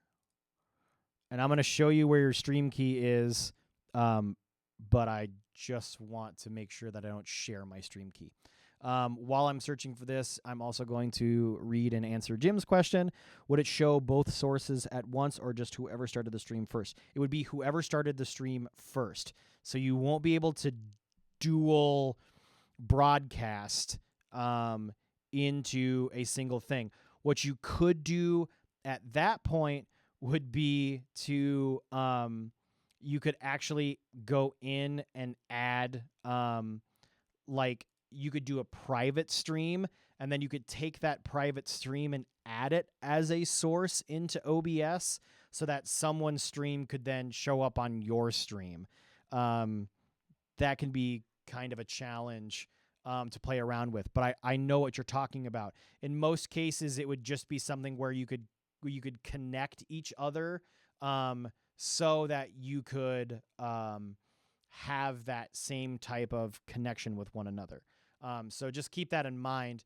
and I'm going to show you where your stream key is, but I just want to make sure that I don't share my stream key. While I'm searching for this, I'm also going to read and answer Jim's question. Would it show both sources at once or just whoever started the stream first? It would be whoever started the stream first. So you won't be able to dual broadcast into a single thing. What you could do at that point would be to you could actually go in and add you could do a private stream, and then you could take that private stream and add it as a source into OBS so that someone's stream could then show up on your stream. That can be kind of a challenge to play around with, but I know what you're talking about. In most cases, it would just be something where you could connect each other so that you could have that same type of connection with one another. So just keep that in mind.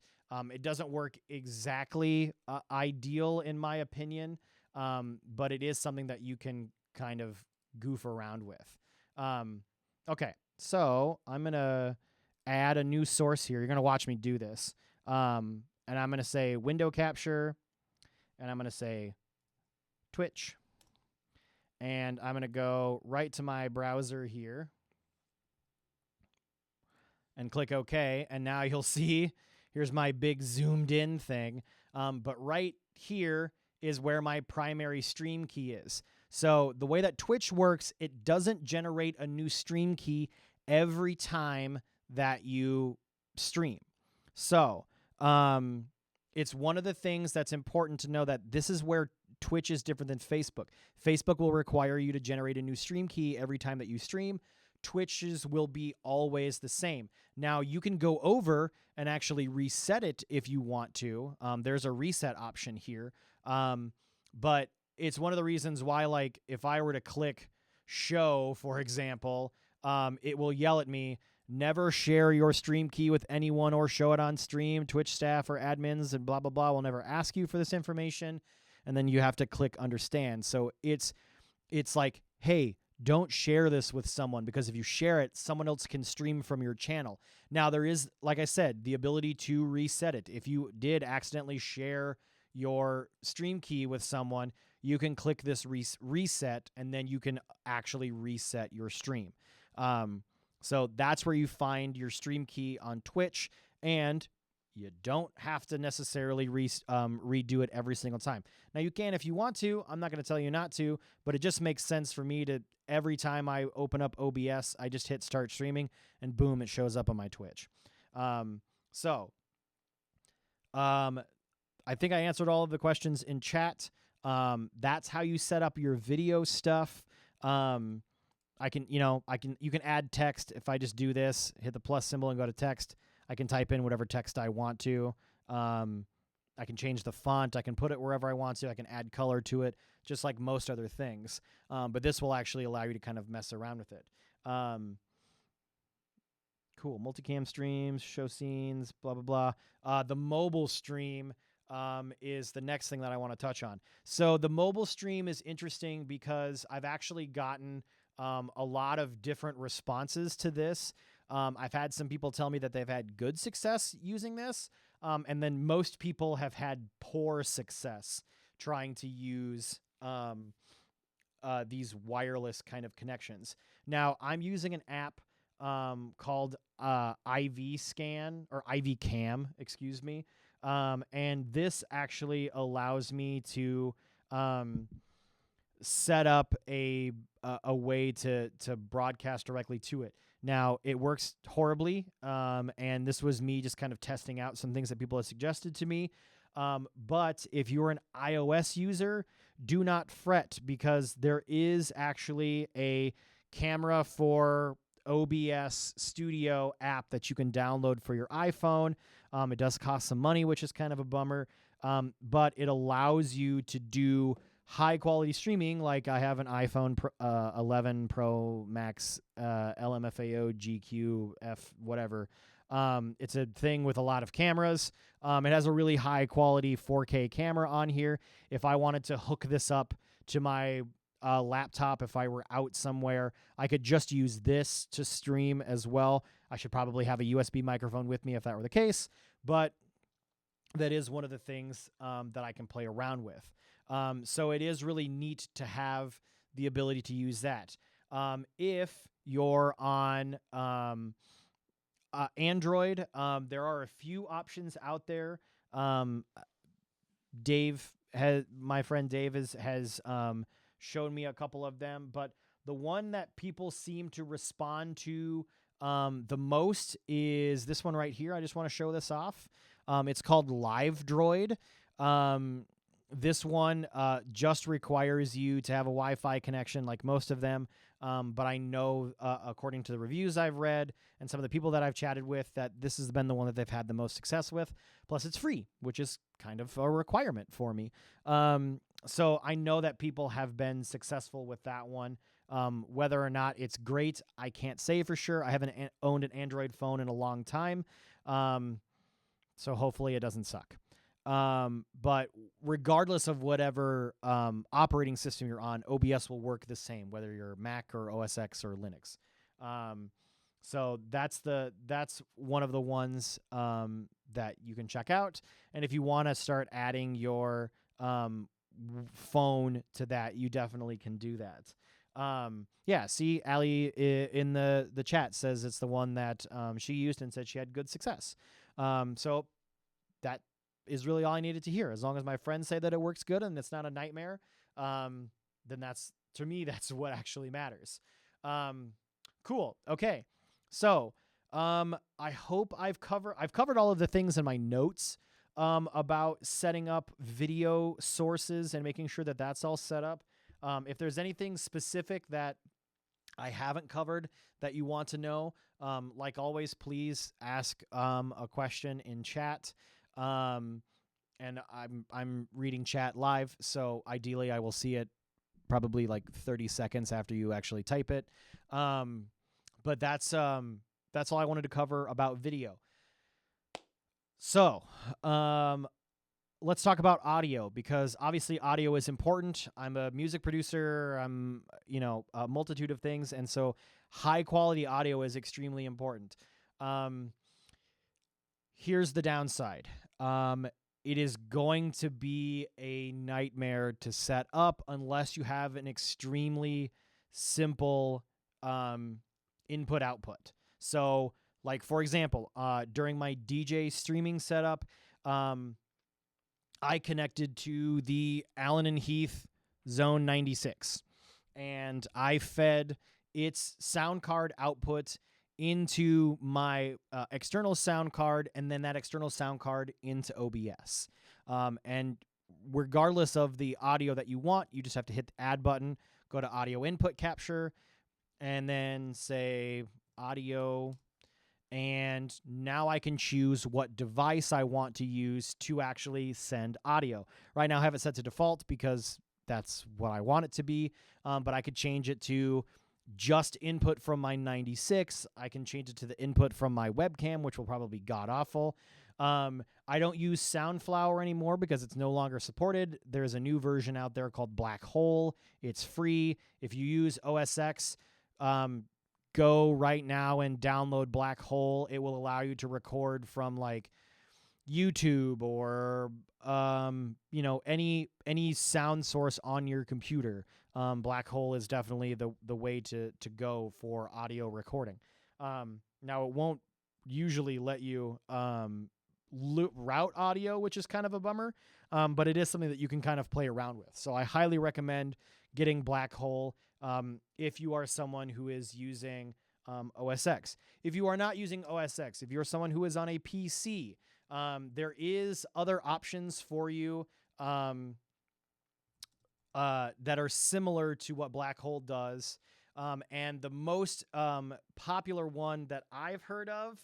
It doesn't work exactly ideal in my opinion, but it is something that you can kind of goof around with. Okay, so I'm going to add a new source here. You're going to watch me do this. And I'm going to say window capture, and I'm going to say Twitch. And I'm going to go right to my browser here and click OK. And now you'll see, here's my big zoomed in thing. But right here is where my primary stream key is. So the way that Twitch works, it doesn't generate a new stream key every time that you stream. So it's one of the things that's important to know, that this is where Twitch is different than Facebook. Facebook will require you to generate a new stream key every time that you stream. Twitch's will be always the same. Now, you can go over and actually reset it if you want to. There's a reset option here. But it's one of the reasons why, like, if I were to click show, for example, it will yell at me, never share your stream key with anyone or show it on stream. Twitch staff or admins and blah, blah, blah will never ask you for this information. And then you have to click understand. So it's like, hey, don't share this with someone, because if you share it, someone else can stream from your channel. Now, there is, like I said, the ability to reset it. If you did accidentally share your stream key with someone, you can click this reset, and then you can actually reset your stream. So that's where you find your stream key on Twitch, and you don't have to necessarily redo it every single time. Now, you can if you want to. I'm not going to tell you not to, but it just makes sense for me to, every time I open up OBS, I just hit start streaming, and boom, it shows up on my Twitch. I think I answered all of the questions in chat. That's how you set up your video stuff. You can add text. If I just do this, hit the plus symbol and go to text, I can type in whatever text I want to. I can change the font. I can put it wherever I want to. I can add color to it, just like most other things. But this will actually allow you to kind of mess around with it. Cool. Multicam streams, show scenes, blah, blah, blah. The mobile stream is the next thing that I want to touch on. So the mobile stream is interesting because I've actually gotten a lot of different responses to this. I've had some people tell me that they've had good success using this, and then most people have had poor success trying to use these wireless kind of connections. Now, I'm using an app called IV Scan or IV Cam, excuse me. And this actually allows me to set up a way to broadcast directly to it. Now, it works horribly, and this was me just kind of testing out some things that people have suggested to me. But if you're an iOS user, do not fret, because there is actually a camera for OBS Studio app that you can download for your iPhone. It does cost some money, which is kind of a bummer, but it allows you to do high-quality streaming. Like I have an iPhone 11 Pro Max LMFAO GQ F whatever. It's a thing with a lot of cameras. It has a really high-quality 4K camera on here. If I wanted to hook this up to my laptop, if I were out somewhere, I could just use this to stream as well. I should probably have a USB microphone with me if that were the case, but that is one of the things that I can play around with. So it is really neat to have the ability to use that. If you're on Android, there are a few options out there. My friend Dave has showed me a couple of them, but the one that people seem to respond to the most is this one right here. I just want to show this off. It's called Live Droid. This one just requires you to have a Wi-Fi connection like most of them, but I know according to the reviews I've read and some of the people that I've chatted with that this has been the one that they've had the most success with. Plus it's free, which is kind of a requirement for me. So I know that people have been successful with that one. Whether or not it's great, I can't say for sure. I haven't owned an Android phone in a long time, so hopefully it doesn't suck. But regardless of whatever operating system you're on, OBS will work the same, whether you're Mac or OS X or Linux. So that's one of the ones that you can check out. And if you want to start adding your phone to that, you definitely can do that. Yeah, see, Allie in the chat says it's the one that she used and said she had good success. So that is really all I needed to hear. As long as my friends say that it works good and it's not a nightmare, then that's, to me, that's what actually matters. Cool. Okay. So I hope I've covered all of the things in my notes about setting up video sources and making sure that that's all set up. If there's anything specific that I haven't covered that you want to know, like always, please ask a question in chat. And I'm reading chat live, so ideally I will see it probably like 30 seconds after you actually type it. But that's all I wanted to cover about video. So, let's talk about audio, because obviously audio is important. I'm a music producer. I'm, a multitude of things. And so high quality audio is extremely important. Here's the downside. It is going to be a nightmare to set up unless you have an extremely simple input-output. So, like, for example, during my DJ streaming setup, I connected to the Allen and Heath Zone 96, and I fed its sound card output into my external sound card, and then that external sound card into OBS. And regardless of the audio that you want, you just have to hit the add button, go to audio input capture, and then say audio. And now I can choose what device I want to use to actually send audio. Right now I have it set to default because that's what I want it to be, but I could change it to just input from my 96. I can change it to the input from my webcam, which will probably be god-awful. I don't use Soundflower anymore because it's no longer supported. There's a new version out there called Black Hole. It's free. If you use OS X, go right now and download Black Hole. It will allow you to record from like YouTube or any sound source on your computer. Black Hole is definitely the way to go for audio recording. Now it won't usually let you route audio, which is kind of a bummer, but it is something that you can kind of play around with. So I highly recommend getting Black Hole if you are someone who is using OS X. If you are not using OS X, if you're someone who is on a PC, there is other options for you that are similar to what Black Hole does. And the most popular one that I've heard of,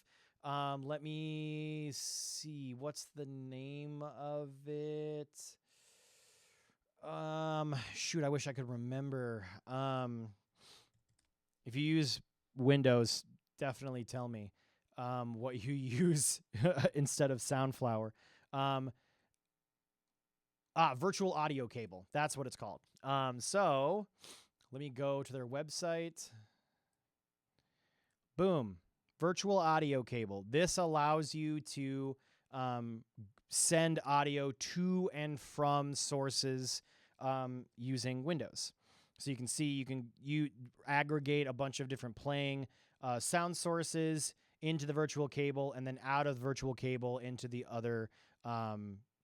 let me see, what's the name of it? Shoot, I wish I could remember. If you use Windows, definitely tell me what you use instead of Soundflower. Virtual audio cable. That's what it's called. So let me go to their website. Boom. Virtual audio cable. This allows you to send audio to and from sources using Windows. So you can see you aggregate a bunch of different playing sound sources into the virtual cable and then out of the virtual cable into the other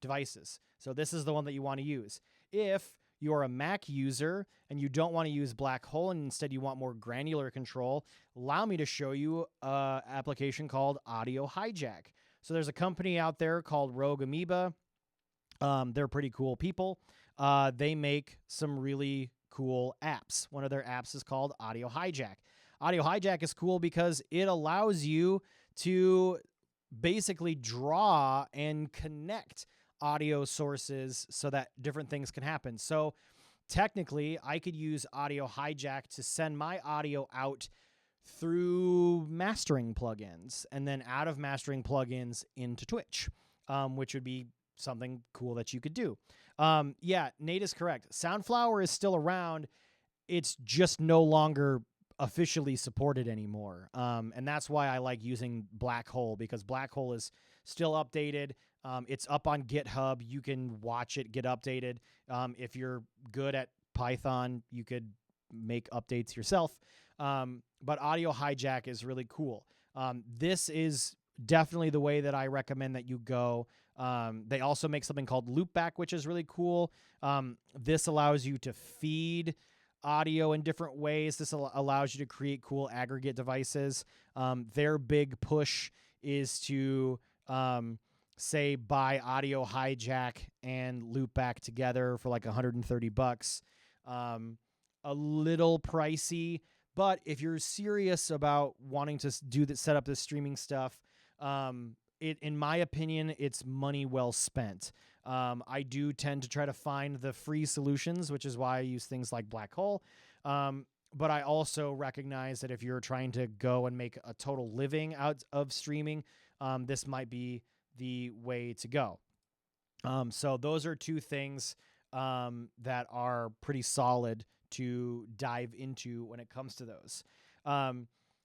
devices. So this is the one that you want to use. If you're a Mac user and you don't want to use Black Hole and instead you want more granular control, allow me to show you an application called Audio Hijack. So there's a company out there called Rogue Amoeba. They're pretty cool people. They make some really cool apps. One of their apps is called Audio Hijack. Audio Hijack is cool because it allows you to basically draw and connect audio sources so that different things can happen. So technically, I could use Audio Hijack to send my audio out through mastering plugins and then out of mastering plugins into Twitch, which would be something cool that you could do. Yeah, Nate is correct. Soundflower is still around. It's just no longer officially supported anymore. And that's why I like using Black Hole, because Black Hole is still updated. It's up on GitHub. You can watch it get updated. If you're good at Python, you could make updates yourself. But Audio Hijack is really cool. This is definitely the way that I recommend that you go. They also make something called Loopback, which is really cool. This allows you to feed audio in different ways. This allows you to create cool aggregate devices. Their big push is to say buy Audio Hijack and Loopback together for like $130. A little pricey, but if you're serious about wanting to set up this streaming stuff, in my opinion, it's money well spent. I do tend to try to find the free solutions, which is why I use things like Black Hole. But I also recognize that if you're trying to go and make a total living out of streaming, this might be the way to go. So those are two things that are pretty solid to dive into when it comes to those.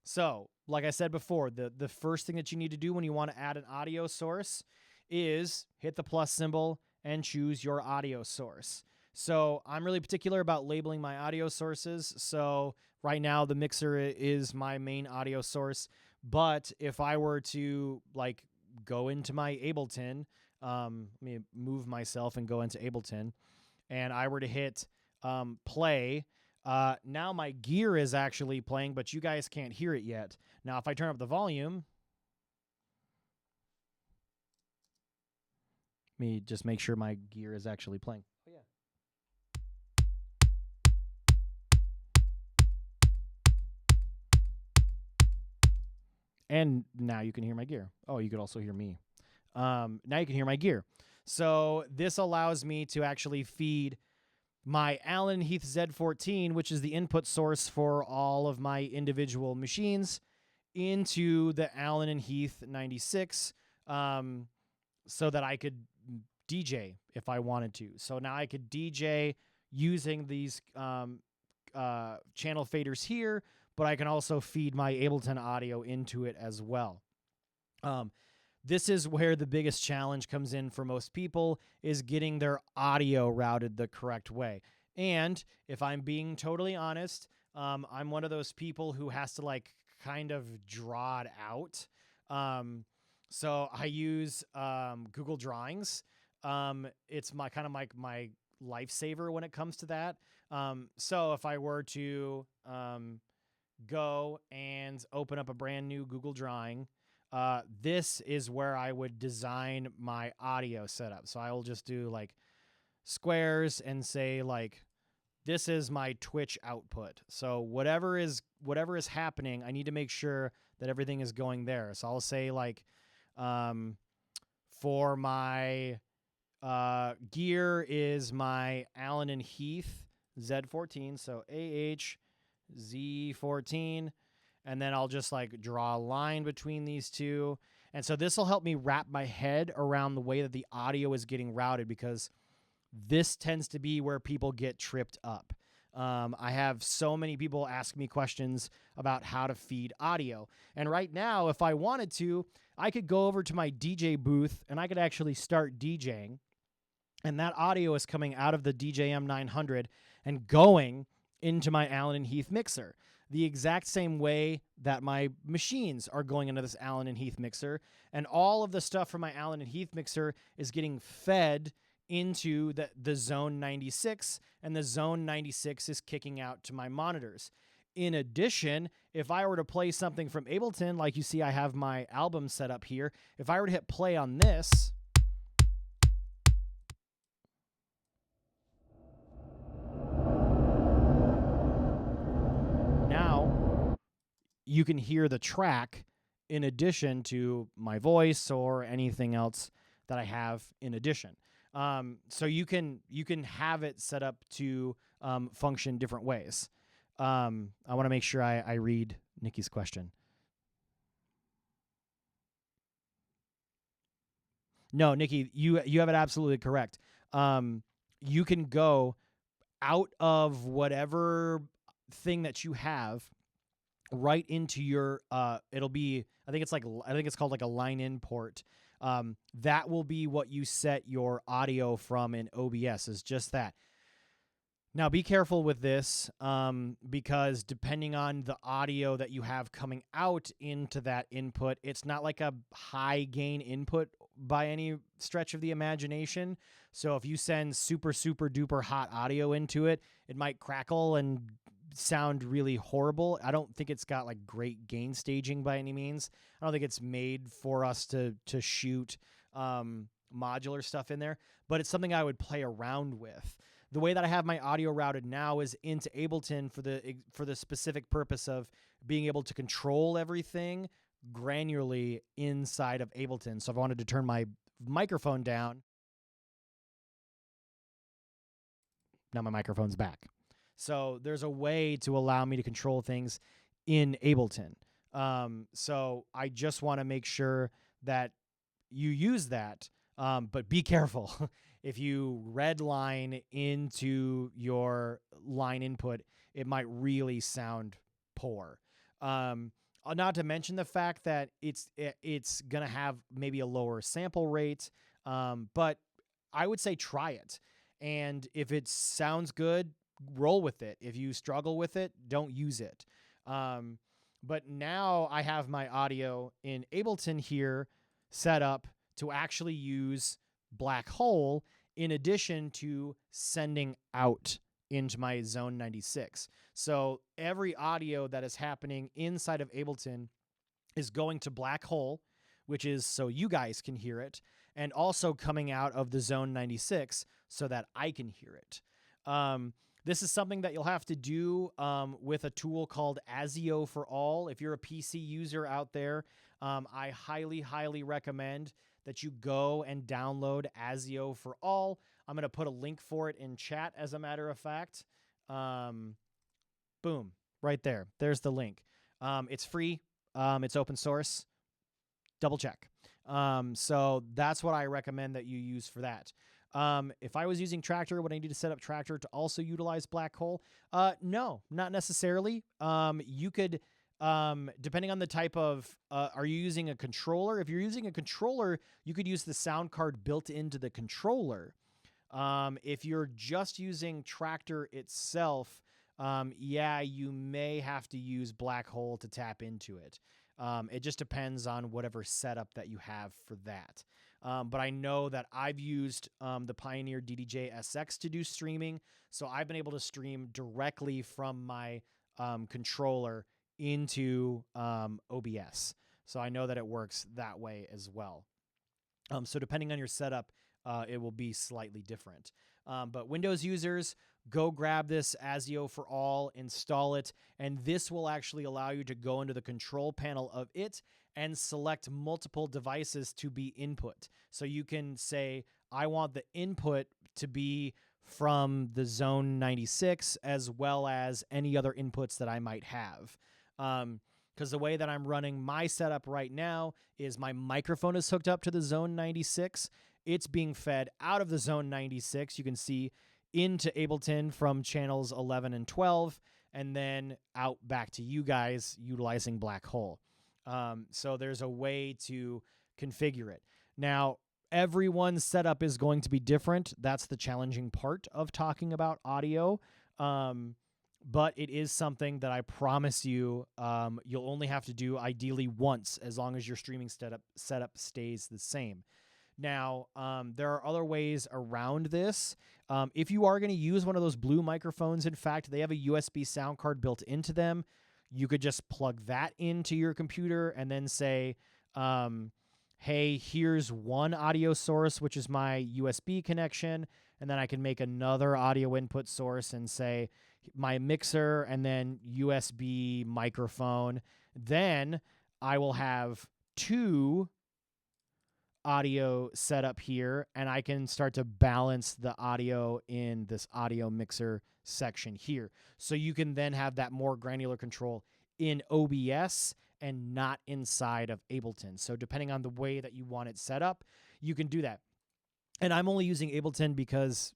So like I said before, the first thing that you need to do when you want to add an audio source is hit the plus symbol and choose your audio source. So I'm really particular about labeling my audio sources. So right now the mixer is my main audio source. But if I were to like go into my Ableton, let me move myself and go into Ableton, and I were to hit play, now my gear is actually playing, but you guys can't hear it yet. Now, if I turn up the volume, let me just make sure my gear is actually playing. Oh, yeah. And now you can hear my gear. Oh, you could also hear me. Now you can hear my gear. So this allows me to actually feed my Allen Heath Z14, which is the input source for all of my individual machines, into the Allen and Heath 96, so that I could DJ if I wanted to. So now I could DJ using these channel faders here, but I can also feed my Ableton audio into it as well. This is where the biggest challenge comes in for most people, is getting their audio routed the correct way. And if I'm being totally honest, I'm one of those people who has to like kind of draw it out. So I use Google Drawings. It's my kind of my lifesaver when it comes to that. So if I were to go and open up a brand new Google Drawing, this is where I would design my audio setup. So I will just do like squares and say like, this is my Twitch output. So whatever is happening, I need to make sure that everything is going there. So I'll say like, for my gear is my Allen and Heath Z14. So AH-Z14. And then I'll just like draw a line between these two. And so this will help me wrap my head around the way that the audio is getting routed, because this tends to be where people get tripped up. I have so many people ask me questions about how to feed audio. And right now, if I wanted to, I could go over to my DJ booth and I could actually start DJing. And that audio is coming out of the DJM 900 and going into my Allen and Heath mixer, the exact same way that my machines are going into this Allen and Heath mixer. And all of the stuff from my Allen and Heath mixer is getting fed into the Zone 96, and the Zone 96 is kicking out to my monitors. In addition, if I were to play something from Ableton, like you see I have my album set up here, if I were to hit play on this, now you can hear the track in addition to my voice or anything else that I have in addition. So you can have it set up to function different ways. I want to make sure I read Nikki's question. No, Nikki, you have it absolutely correct. You can go out of whatever thing that you have right into your it'll be, I think it's called like a line in port. That will be what you set your audio from in OBS, is just that. Now be careful with this, because depending on the audio that you have coming out into that input, it's not like a high gain input by any stretch of the imagination. So if you send super, super duper hot audio into it, it might crackle and sound really horrible. I don't think it's got like great gain staging by any means. I don't think it's made for us to shoot modular stuff in there, but it's something I would play around with. The way that I have my audio routed now is into Ableton for the specific purpose of being able to control everything granularly inside of Ableton. So if I wanted to turn my microphone down, now my microphone's back. So there's a way to allow me to control things in Ableton. So I just want to make sure that you use that, but be careful. If you redline into your line input, it might really sound poor. Not to mention the fact that it's going to have maybe a lower sample rate, but I would say try it. And if it sounds good, roll with it. If you struggle with it, don't use it. But now I have my audio in Ableton here set up to actually use Black Hole in addition to sending out into my Zone 96. So every audio that is happening inside of Ableton is going to Black Hole, which is so you guys can hear it, and also coming out of the Zone 96 so that I can hear it. This is something that you'll have to do with a tool called ASIO for All. If you're a PC user out there, I highly, highly recommend that you go and download ASIO for All. I'm going to put a link for it in chat, as a matter of fact. Boom, right there. There's the link. It's free. It's open source. Double check. So that's what I recommend that you use for that. If I was using Tractor, would I need to set up Tractor to also utilize Black Hole? No, not necessarily. You could, depending on the type of, are you using a controller? If you're using a controller, you could use the sound card built into the controller. If you're just using Tractor itself, yeah, you may have to use Black Hole to tap into it. It just depends on whatever setup that you have for that. But I know that I've used the Pioneer DDJ SX to do streaming, so I've been able to stream directly from my controller into OBS. So I know that it works that way as well. So depending on your setup, it will be slightly different. But Windows users, go grab this ASIO for All, install it, and this will actually allow you to go into the control panel of it and select multiple devices to be input. So you can say, I want the input to be from the Zone 96 as well as any other inputs that I might have. Because the way that I'm running my setup right now is my microphone is hooked up to the Zone 96. It's being fed out of the Zone 96. You can see into Ableton from channels 11 and 12, and then out back to you guys utilizing Black Hole. So there's a way to configure it. Now, everyone's setup is going to be different. That's the challenging part of talking about audio. But it is something that I promise you, you'll only have to do ideally once, as long as your streaming setup stays the same. Now, there are other ways around this. If you are going to use one of those blue microphones, in fact, they have a USB sound card built into them. You could just plug that into your computer and then say, hey, here's one audio source, which is my USB connection. And then I can make another audio input source and say my mixer and then USB microphone. Then I will have two audio setup here, and I can start to balance the audio in this audio mixer section here. So you can then have that more granular control in OBS and not inside of Ableton. So depending on the way that you want it set up, you can do that. And I'm only using Ableton because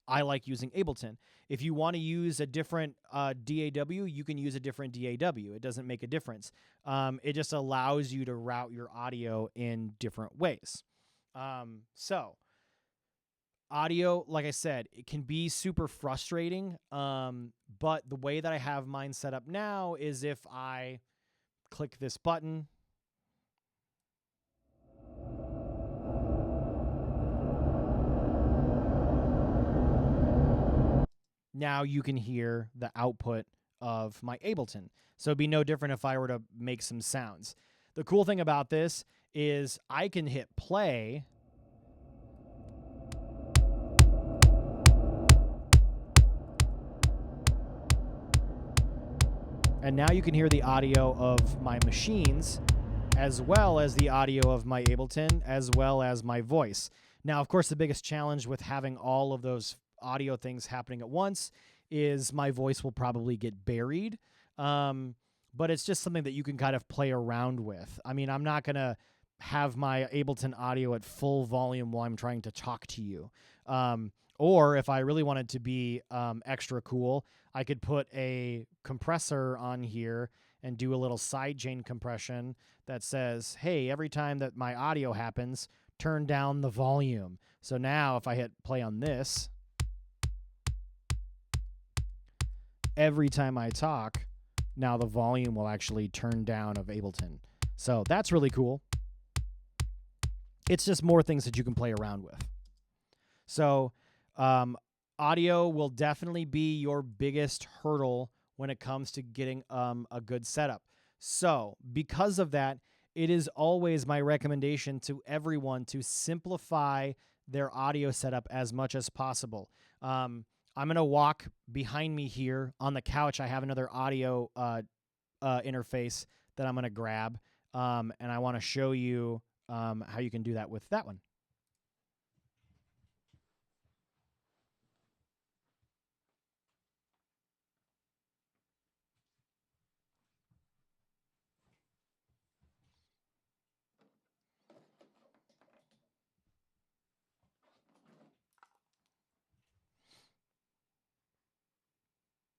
I like using Ableton. If you want to use a different DAW, you can use a different DAW. It doesn't make a difference. It just allows you to route your audio in different ways. So audio, like I said, it can be super frustrating. But the way that I have mine set up now is if I click this button, now you can hear the output of my Ableton. So it'd be no different if I were to make some sounds. The cool thing about this is I can hit play and now you can hear the audio of my machines as well as the audio of my Ableton as well as my voice. Now, of course, the biggest challenge with having all of those audio things happening at once is my voice will probably get buried. But it's just something that you can kind of play around with. I mean, I'm not going to have my Ableton audio at full volume while I'm trying to talk to you. Or if I really wanted to be extra cool, I could put a compressor on here and do a little sidechain compression that says, hey, every time that my audio happens, turn down the volume. So now if I hit play on this, every time I talk, now the volume will actually turn down of Ableton. So that's really cool. It's just more things that you can play around with. So audio will definitely be your biggest hurdle when it comes to getting a good setup. So because of that, it is always my recommendation to everyone to simplify their audio setup as much as possible. I'm going to walk behind me here on the couch. I have another audio interface that I'm going to grab, and I want to show you how you can do that with that one.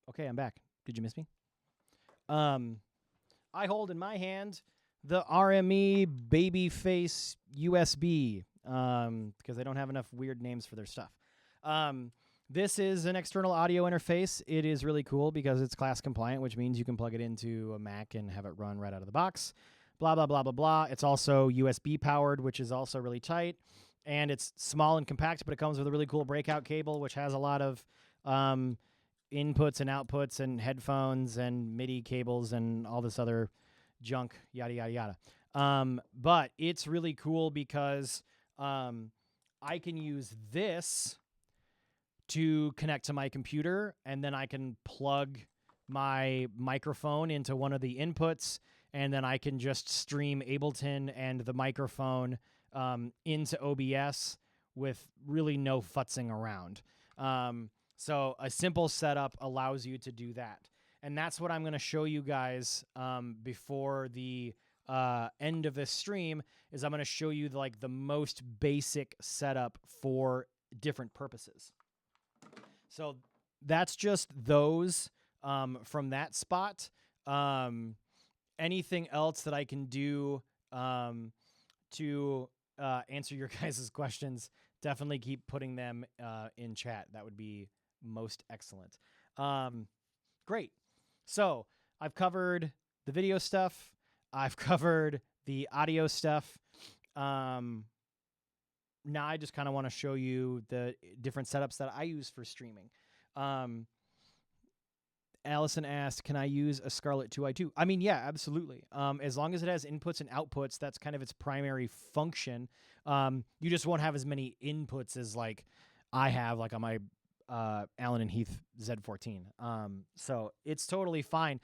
Okay, I'm back. Did you miss me? I hold in my hand the RME Babyface USB because they don't have enough weird names for their stuff. This is an external audio interface. It is really cool because it's class compliant, which means you can plug it into a Mac and have it run right out of the box. Blah, blah, blah, blah, blah. It's also USB powered, which is also really tight. And it's small and compact, but it comes with a really cool breakout cable, which has a lot of inputs and outputs and headphones and MIDI cables and all this other junk, yada, yada, yada. But it's really cool because I can use this to connect to my computer, and then I can plug my microphone into one of the inputs, and then I can just stream Ableton and the microphone into OBS with really no futzing around. So a simple setup allows you to do that. And that's what I'm going to show you guys before the end of this stream, is I'm going to show you the most basic setup for different purposes. So that's just those from that spot. Anything else that I can do to answer your guys' questions, definitely keep putting them in chat. That would be most excellent. Great. So I've covered the video stuff. I've covered the audio stuff. Now I just kind of want to show you the different setups that I use for streaming. Allison asked, can I use a Scarlett 2i2? I mean, yeah, absolutely. As long as it has inputs and outputs, that's kind of its primary function. You just won't have as many inputs as I have on my Allen & Heath Z14. So it's totally fine.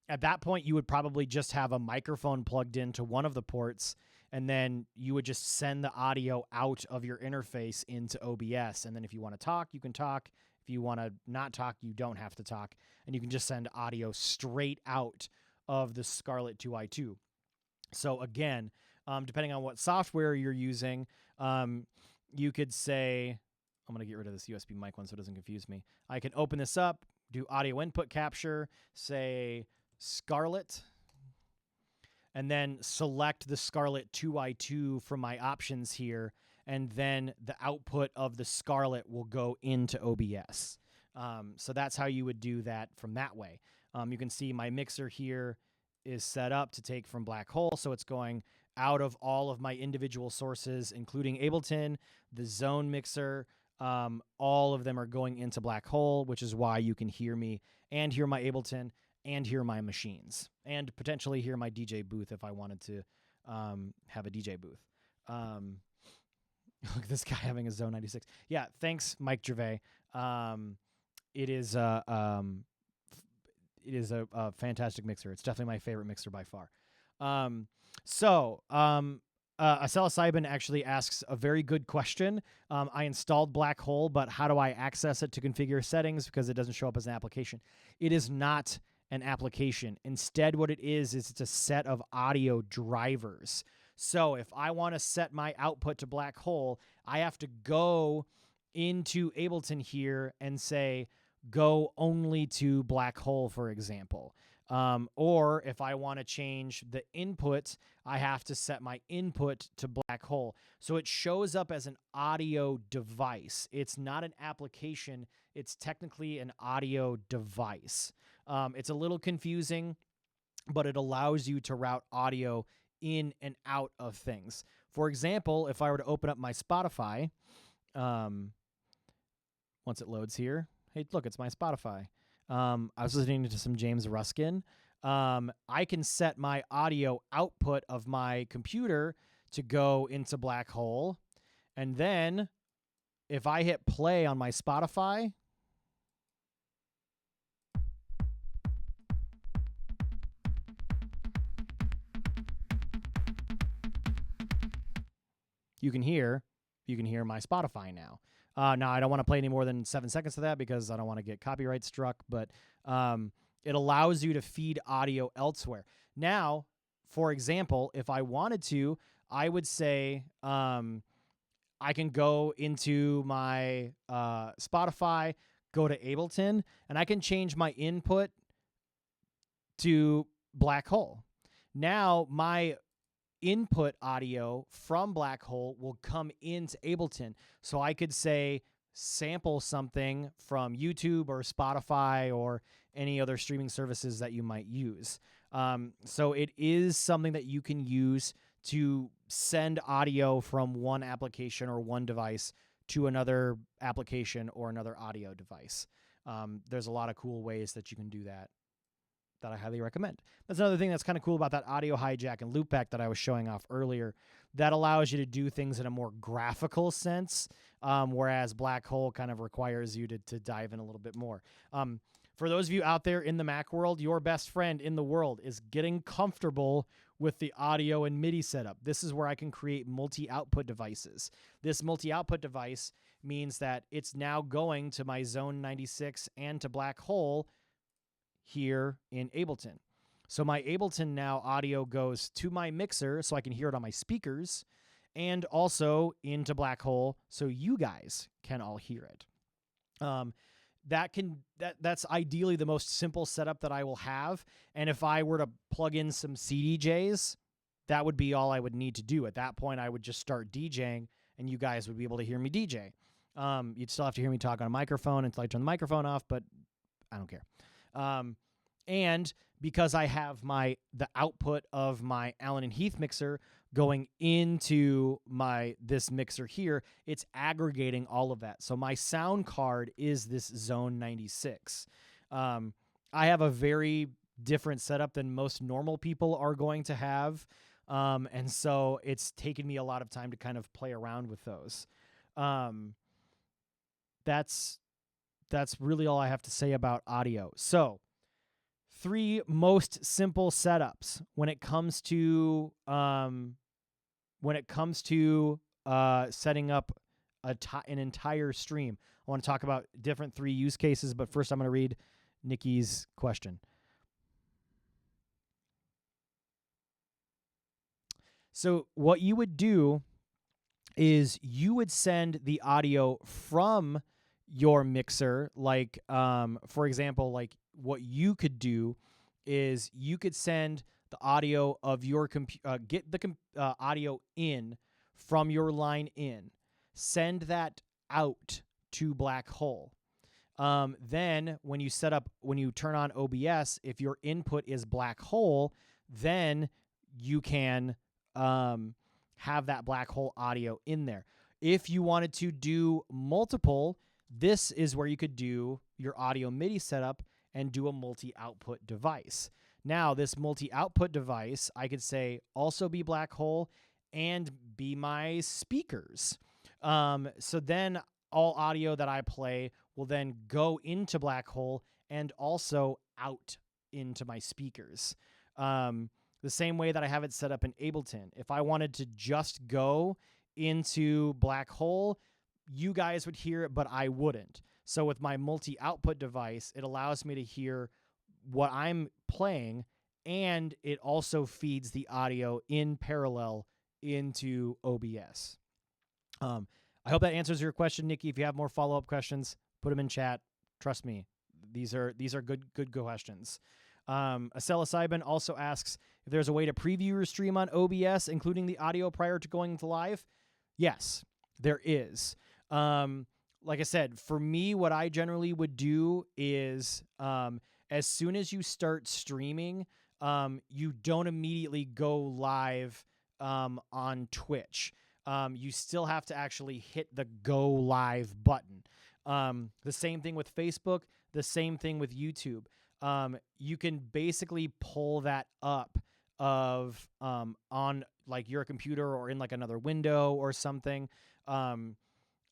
At that point, you would probably just have a microphone plugged into one of the ports, and then you would just send the audio out of your interface into OBS. And then if you want to talk, you can talk. If you want to not talk, you don't have to talk. And you can just send audio straight out of the Scarlett 2i2. So again, depending on what software you're using, you could say, I'm going to get rid of this USB mic one so it doesn't confuse me. I can open this up, do audio input capture, say Scarlett, and then select the Scarlett 2i2 from my options here, and then the output of the Scarlett will go into OBS. So that's how you would do that from that way. You can see my mixer here is set up to take from Black Hole, so it's going out of all of my individual sources, including Ableton, the Zone mixer. All of them are going into Black Hole, which is why you can hear me and hear my Ableton and hear my machines, and potentially hear my DJ booth if I wanted to have a DJ booth. Look at this guy having a Zone 96. Yeah, thanks, Mike Gervais. It is a fantastic mixer. It's definitely my favorite mixer by far. Acela Saiban actually asks a very good question. I installed Black Hole, but how do I access it to configure settings because it doesn't show up as an application? It is not an application. Instead, what it is it's a set of audio drivers. So if I want to set my output to Black Hole, I have to go into Ableton here and say, go only to Black Hole, for example. Or if I want to change the input, I have to set my input to Black Hole. So it shows up as an audio device. It's not an application. It's technically an audio device. It's a little confusing, but it allows you to route audio in and out of things. For example, if I were to open up my Spotify, once it loads here, hey, look, it's my Spotify. I was listening to some James Ruskin. I can set my audio output of my computer to go into Black Hole. And then if I hit play on my Spotify, you can hear my Spotify now. Now, I don't want to play any more than 7 seconds of that because I don't want to get copyright struck, but it allows you to feed audio elsewhere. Now, for example, if I wanted to, I would say I can go into my Spotify, go to Ableton, and I can change my input to Black Hole. Now my input audio from Black Hole will come into Ableton. So I could say sample something from YouTube or Spotify or any other streaming services that you might use. So it is something that you can use to send audio from one application or one device to another application or another audio device. There's a lot of cool ways that you can do that I highly recommend. That's another thing that's kind of cool about that audio hijack and loopback that I was showing off earlier. That allows you to do things in a more graphical sense, whereas Black Hole kind of requires you to dive in a little bit more. For those of you out there in the Mac world, your best friend in the world is getting comfortable with the audio and MIDI setup. This is where I can create multi-output devices. This multi-output device means that it's now going to my Zone 96 and to Black Hole here in Ableton. So my Ableton now audio goes to my mixer so I can hear it on my speakers, and also into Black Hole so you guys can all hear it. That's ideally the most simple setup that I will have. And if I were to plug in some CDJs, that would be all I would need to do. At that point, I would just start DJing, and you guys would be able to hear me DJ. You'd still have to hear me talk on a microphone until I turn the microphone off, but I don't care. And because I have the output of my Allen and Heath mixer going into this mixer here, it's aggregating all of that. So my sound card is this Zone 96. I have a very different setup than most normal people are going to have. And so it's taken me a lot of time to kind of play around with those. That's really all I have to say about audio. So 3 most simple setups when it comes to setting up an entire stream. I want to talk about different 3 use cases, but first I'm going to read Nikki's question. So what you would do is you would send the audio from your mixer, like for example, like what you could do is you could send the audio of your get the audio in from your line in, send that out to Black Hole. Then when you turn on OBS, if your input is Black Hole, then you can have that Black Hole audio in there. If you wanted to do multiple, this is where you could do your audio MIDI setup and do a multi-output device. Now, this multi-output device, I could say also be Black Hole and be my speakers. So then all audio that I play will then go into Black Hole and also out into my speakers. The same way that I have it set up in Ableton. If I wanted to just go into Black Hole, you guys would hear it, but I wouldn't. So with my multi-output device, it allows me to hear what I'm playing, and it also feeds the audio in parallel into OBS. I hope that answers your question, Nikki. If you have more follow-up questions, put them in chat. Trust me, these are good questions. Acela Saiban also asks if there's a way to preview your stream on OBS, including the audio prior to going into live. Yes, there is. Like I said, for me, what I generally would do is as soon as you start streaming, you don't immediately go live on Twitch. You still have to actually hit the go live button. The same thing with Facebook, the same thing with YouTube. You can basically pull that up on like your computer or in like another window or something.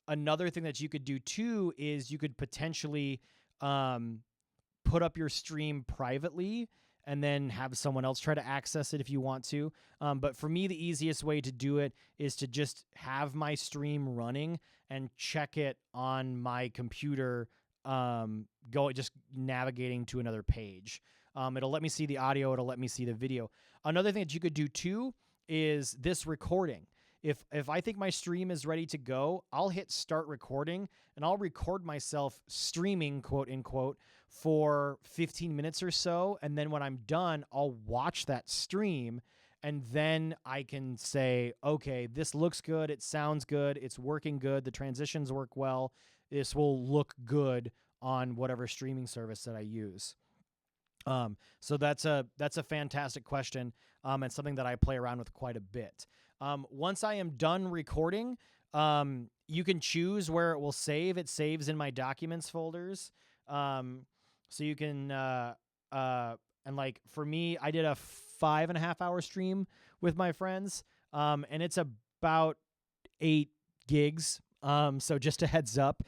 Another thing that you could do too is you could potentially put up your stream privately and then have someone else try to access it if you want to. But for me, the easiest way to do it is to just have my stream running and check it on my computer, just navigating to another page. It'll let me see the audio. It'll let me see the video. Another thing that you could do too is this recording. If I think my stream is ready to go, I'll hit start recording and I'll record myself streaming, quote unquote, for 15 minutes or so. And then when I'm done, I'll watch that stream and then I can say, okay, this looks good. It sounds good. It's working good. The transitions work well. This will look good on whatever streaming service that I use. So that's a fantastic question, and something that I play around with quite a bit. Once I am done recording, you can choose where it will save. It saves in my documents folders. So you can, and like for me, I did a 5.5 hour stream with my friends, and it's about 8 gigs. So just a heads up,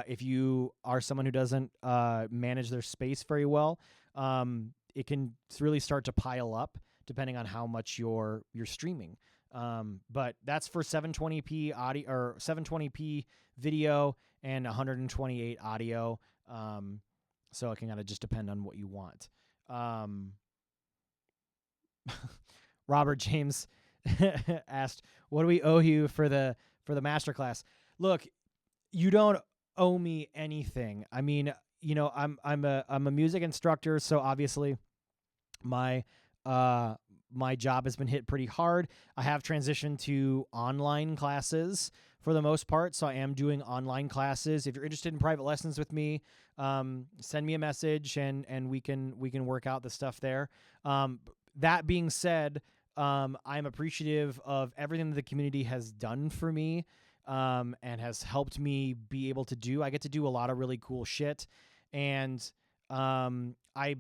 if you are someone who doesn't manage their space very well, it can really start to pile up depending on how much you're streaming. But that's for 720p audio or 720p video and 128 audio. So it can kind of just depend on what you want. Robert James asked, "What do we owe you for the masterclass?" Look, you don't owe me anything. I mean, you know, I'm a music instructor, so obviously my job has been hit pretty hard. I have transitioned to online classes for the most part, so I am doing online classes. If you're interested in private lessons with me, send me a message and we can work out the stuff there. That being said, I'm appreciative of everything that the community has done for me, and has helped me be able to do. I get to do a lot of really cool shit, and I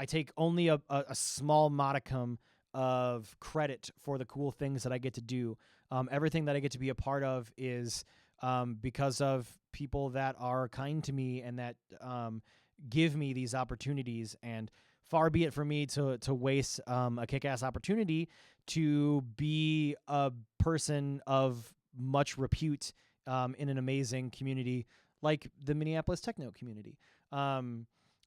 take only a small modicum of credit for the cool things that I get to do. Everything that I get to be a part of is because of people that are kind to me and that give me these opportunities. And far be it for me to waste a kick-ass opportunity to be a person of much repute in an amazing community like the Minneapolis techno community.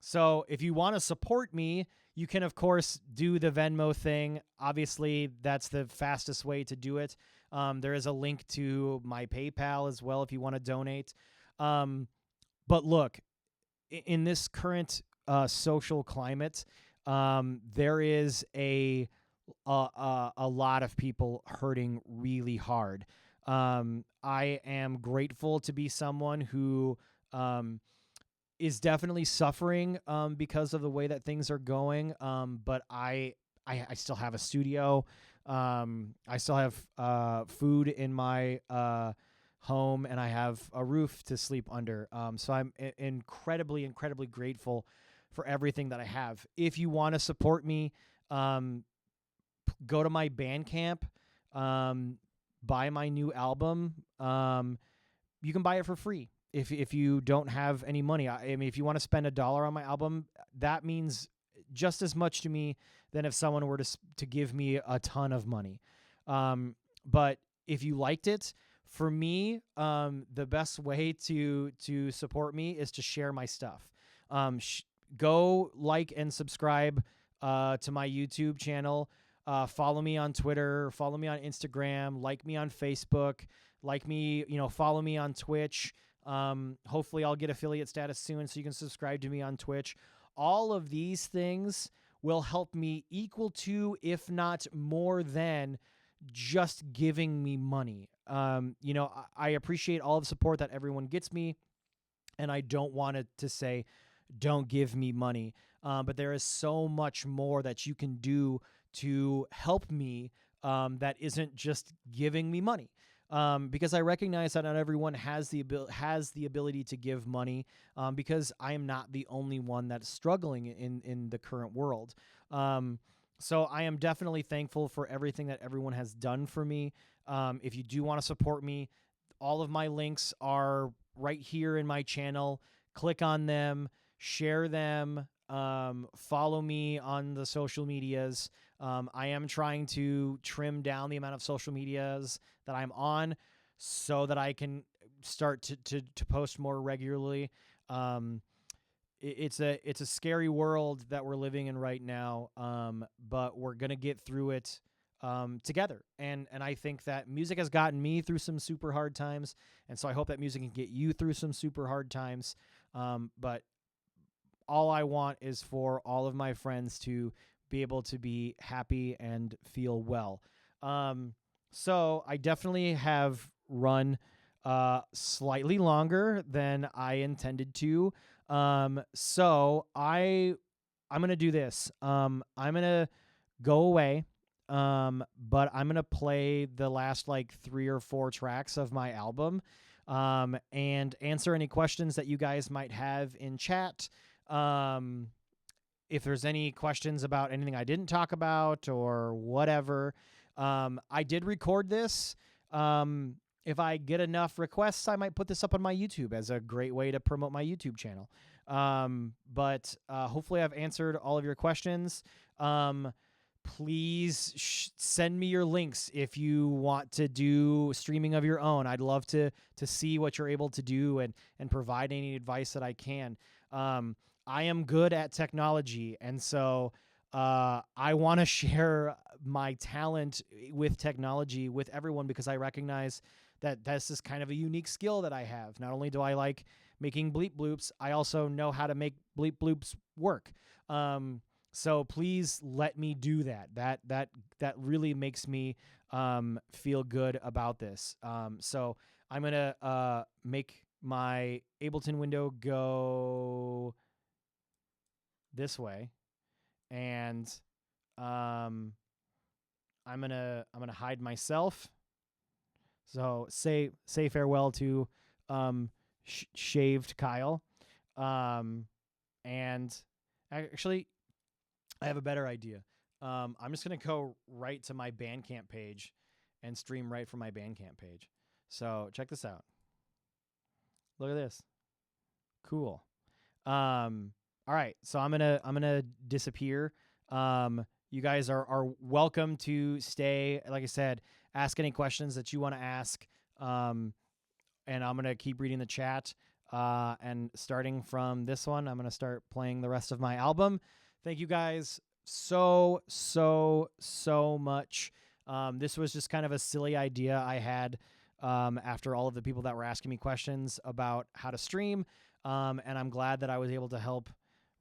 So if you want to support me, you can, of course, do the Venmo thing. Obviously, that's the fastest way to do it. There is a link to my PayPal as well if you want to donate. But look, in this current social climate, there is a lot of people hurting really hard. I am grateful to be someone who is definitely suffering because of the way that things are going. But I still have a studio. I still have food in my home, and I have a roof to sleep under. So I'm incredibly grateful for everything that I have. If you want to support me, go to my Bandcamp, buy my new album. You can buy it for free. If you don't have any money. I mean, if you want to spend $1 on my album, that means just as much to me than if someone were to give me a ton of money. But if you liked it, for me, the best way to support me is to share my stuff. Go like and subscribe to my YouTube channel. Follow me on Twitter. Follow me on Instagram. Like me on Facebook. Like me, follow me on Twitch. Hopefully I'll get affiliate status soon so you can subscribe to me on Twitch. All of these things will help me equal to, if not more than, just giving me money. I appreciate all the support that everyone gets me, and I don't want it to say, don't give me money. But there is so much more that you can do to help me that isn't just giving me money. Because I recognize that not everyone has the ability to give money, because I am not the only one that's struggling in the current world. So I am definitely thankful for everything that everyone has done for me. If you do want to support me, all of my links are right here in my channel. Click on them, share them, follow me on the social medias. I am trying to trim down the amount of social medias that I'm on so that I can start to post more regularly. It's a scary world that we're living in right now, but we're going to get through it together. And I think that music has gotten me through some super hard times, and so I hope that music can get you through some super hard times. But all I want is for all of my friends to be able to be happy and feel well. So I definitely have run slightly longer than I intended to. So I'm gonna do this. I'm gonna go away. But I'm gonna play the last like 3 or 4 tracks of my album, and answer any questions that you guys might have in chat. If there's any questions about anything I didn't talk about or whatever, I did record this. If I get enough requests, I might put this up on my YouTube as a great way to promote my YouTube channel. But hopefully I've answered all of your questions. Please send me your links if you want to do streaming of your own. I'd love to see what you're able to do and provide any advice that I can. I am good at technology, and so I want to share my talent with technology with everyone, because I recognize that this is kind of a unique skill that I have. Not only do I like making bleep bloops, I also know how to make bleep bloops work. So please let me do that. That really makes me feel good about this. So I'm gonna make my Ableton window go this way, and I'm gonna hide myself. So say farewell to shaved Kyle. And actually, I have a better idea. I'm just gonna go right to my Bandcamp page and stream right from my Bandcamp page. So check this out. Look at this. Cool. All right, so I'm gonna disappear. You guys are welcome to stay. Like I said, ask any questions that you want to ask. And I'm gonna keep reading the chat. And starting from this one, I'm gonna start playing the rest of my album. Thank you guys so much. This was just kind of a silly idea I had after all of the people that were asking me questions about how to stream. And I'm glad that I was able to help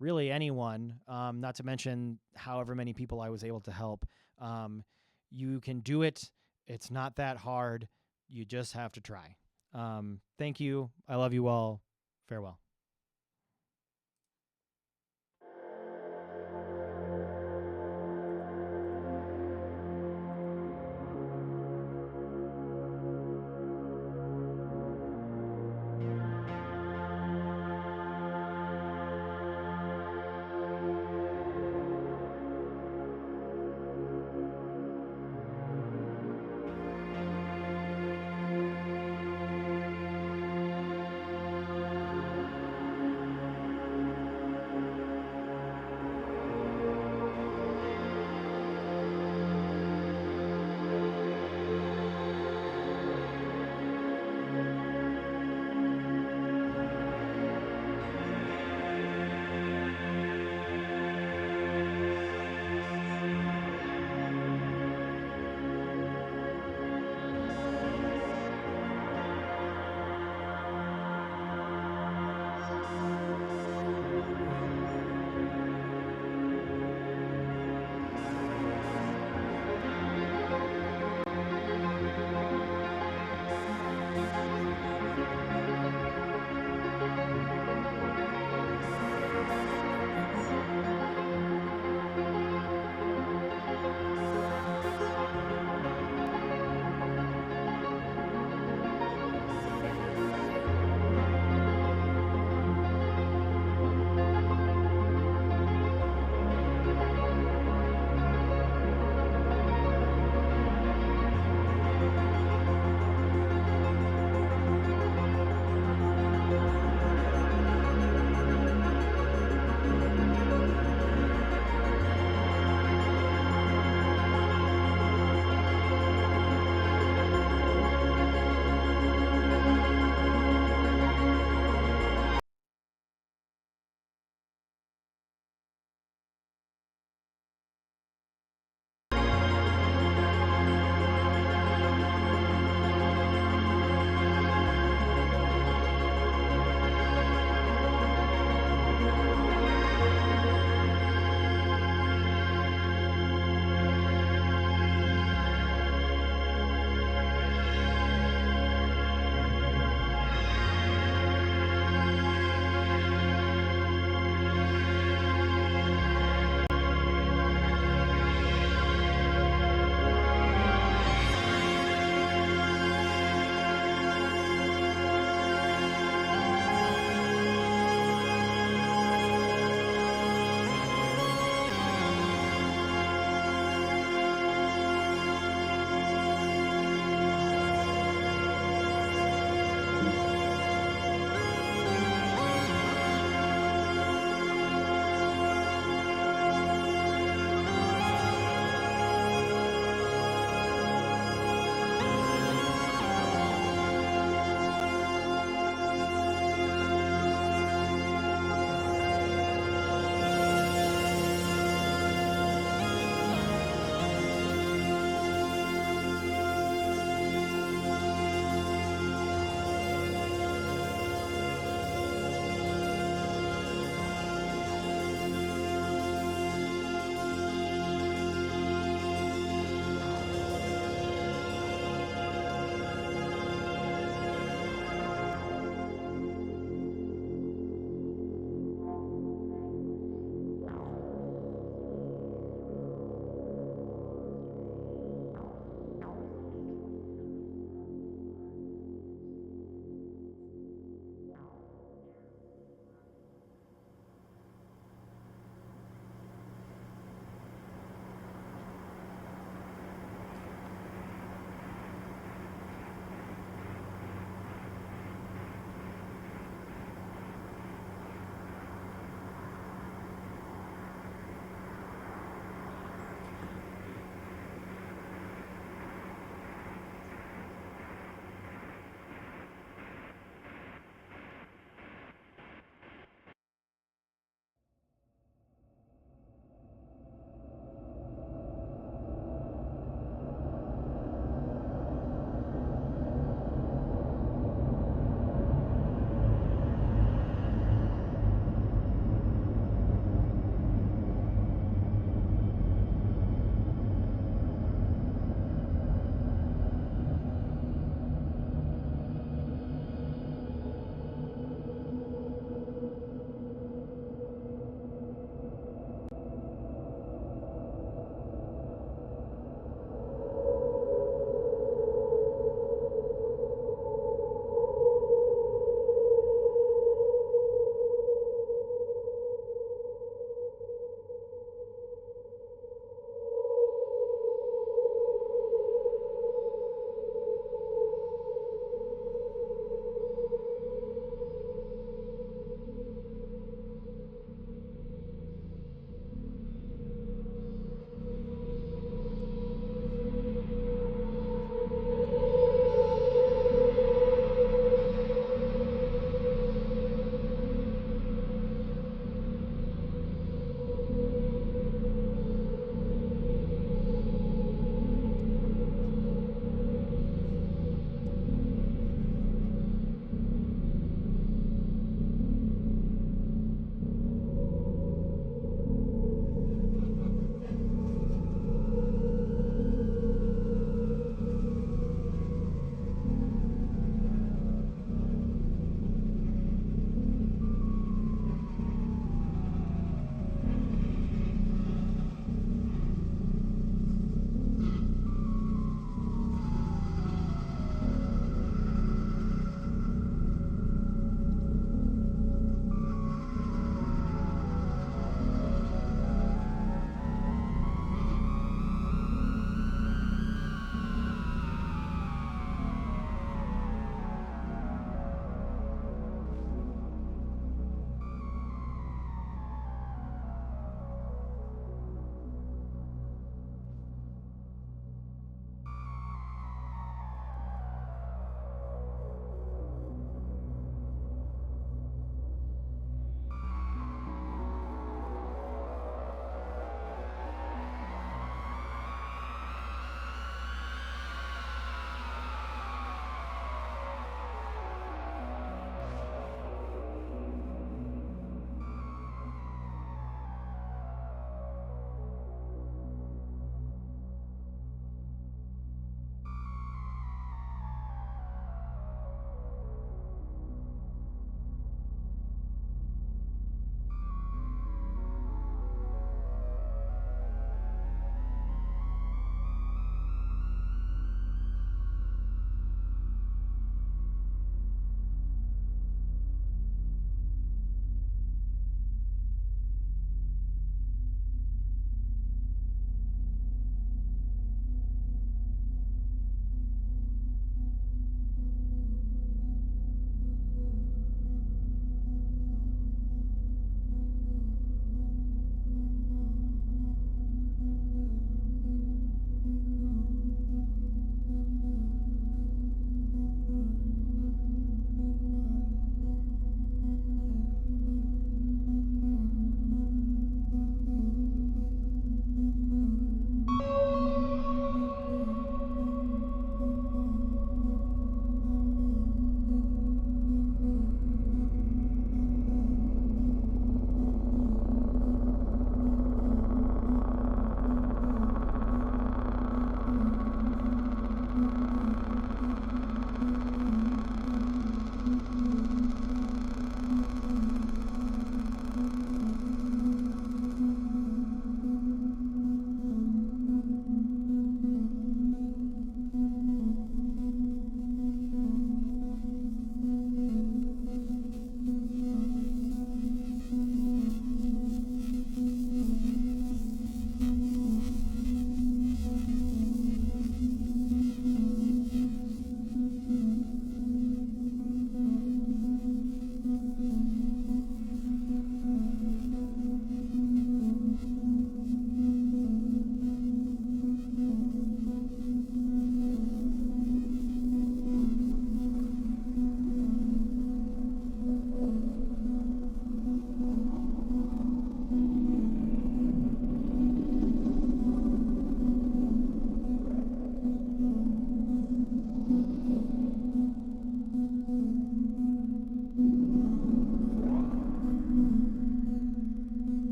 really anyone, not to mention however many people I was able to help. You can do it. It's not that hard. You just have to try. Thank you. I love you all. Farewell.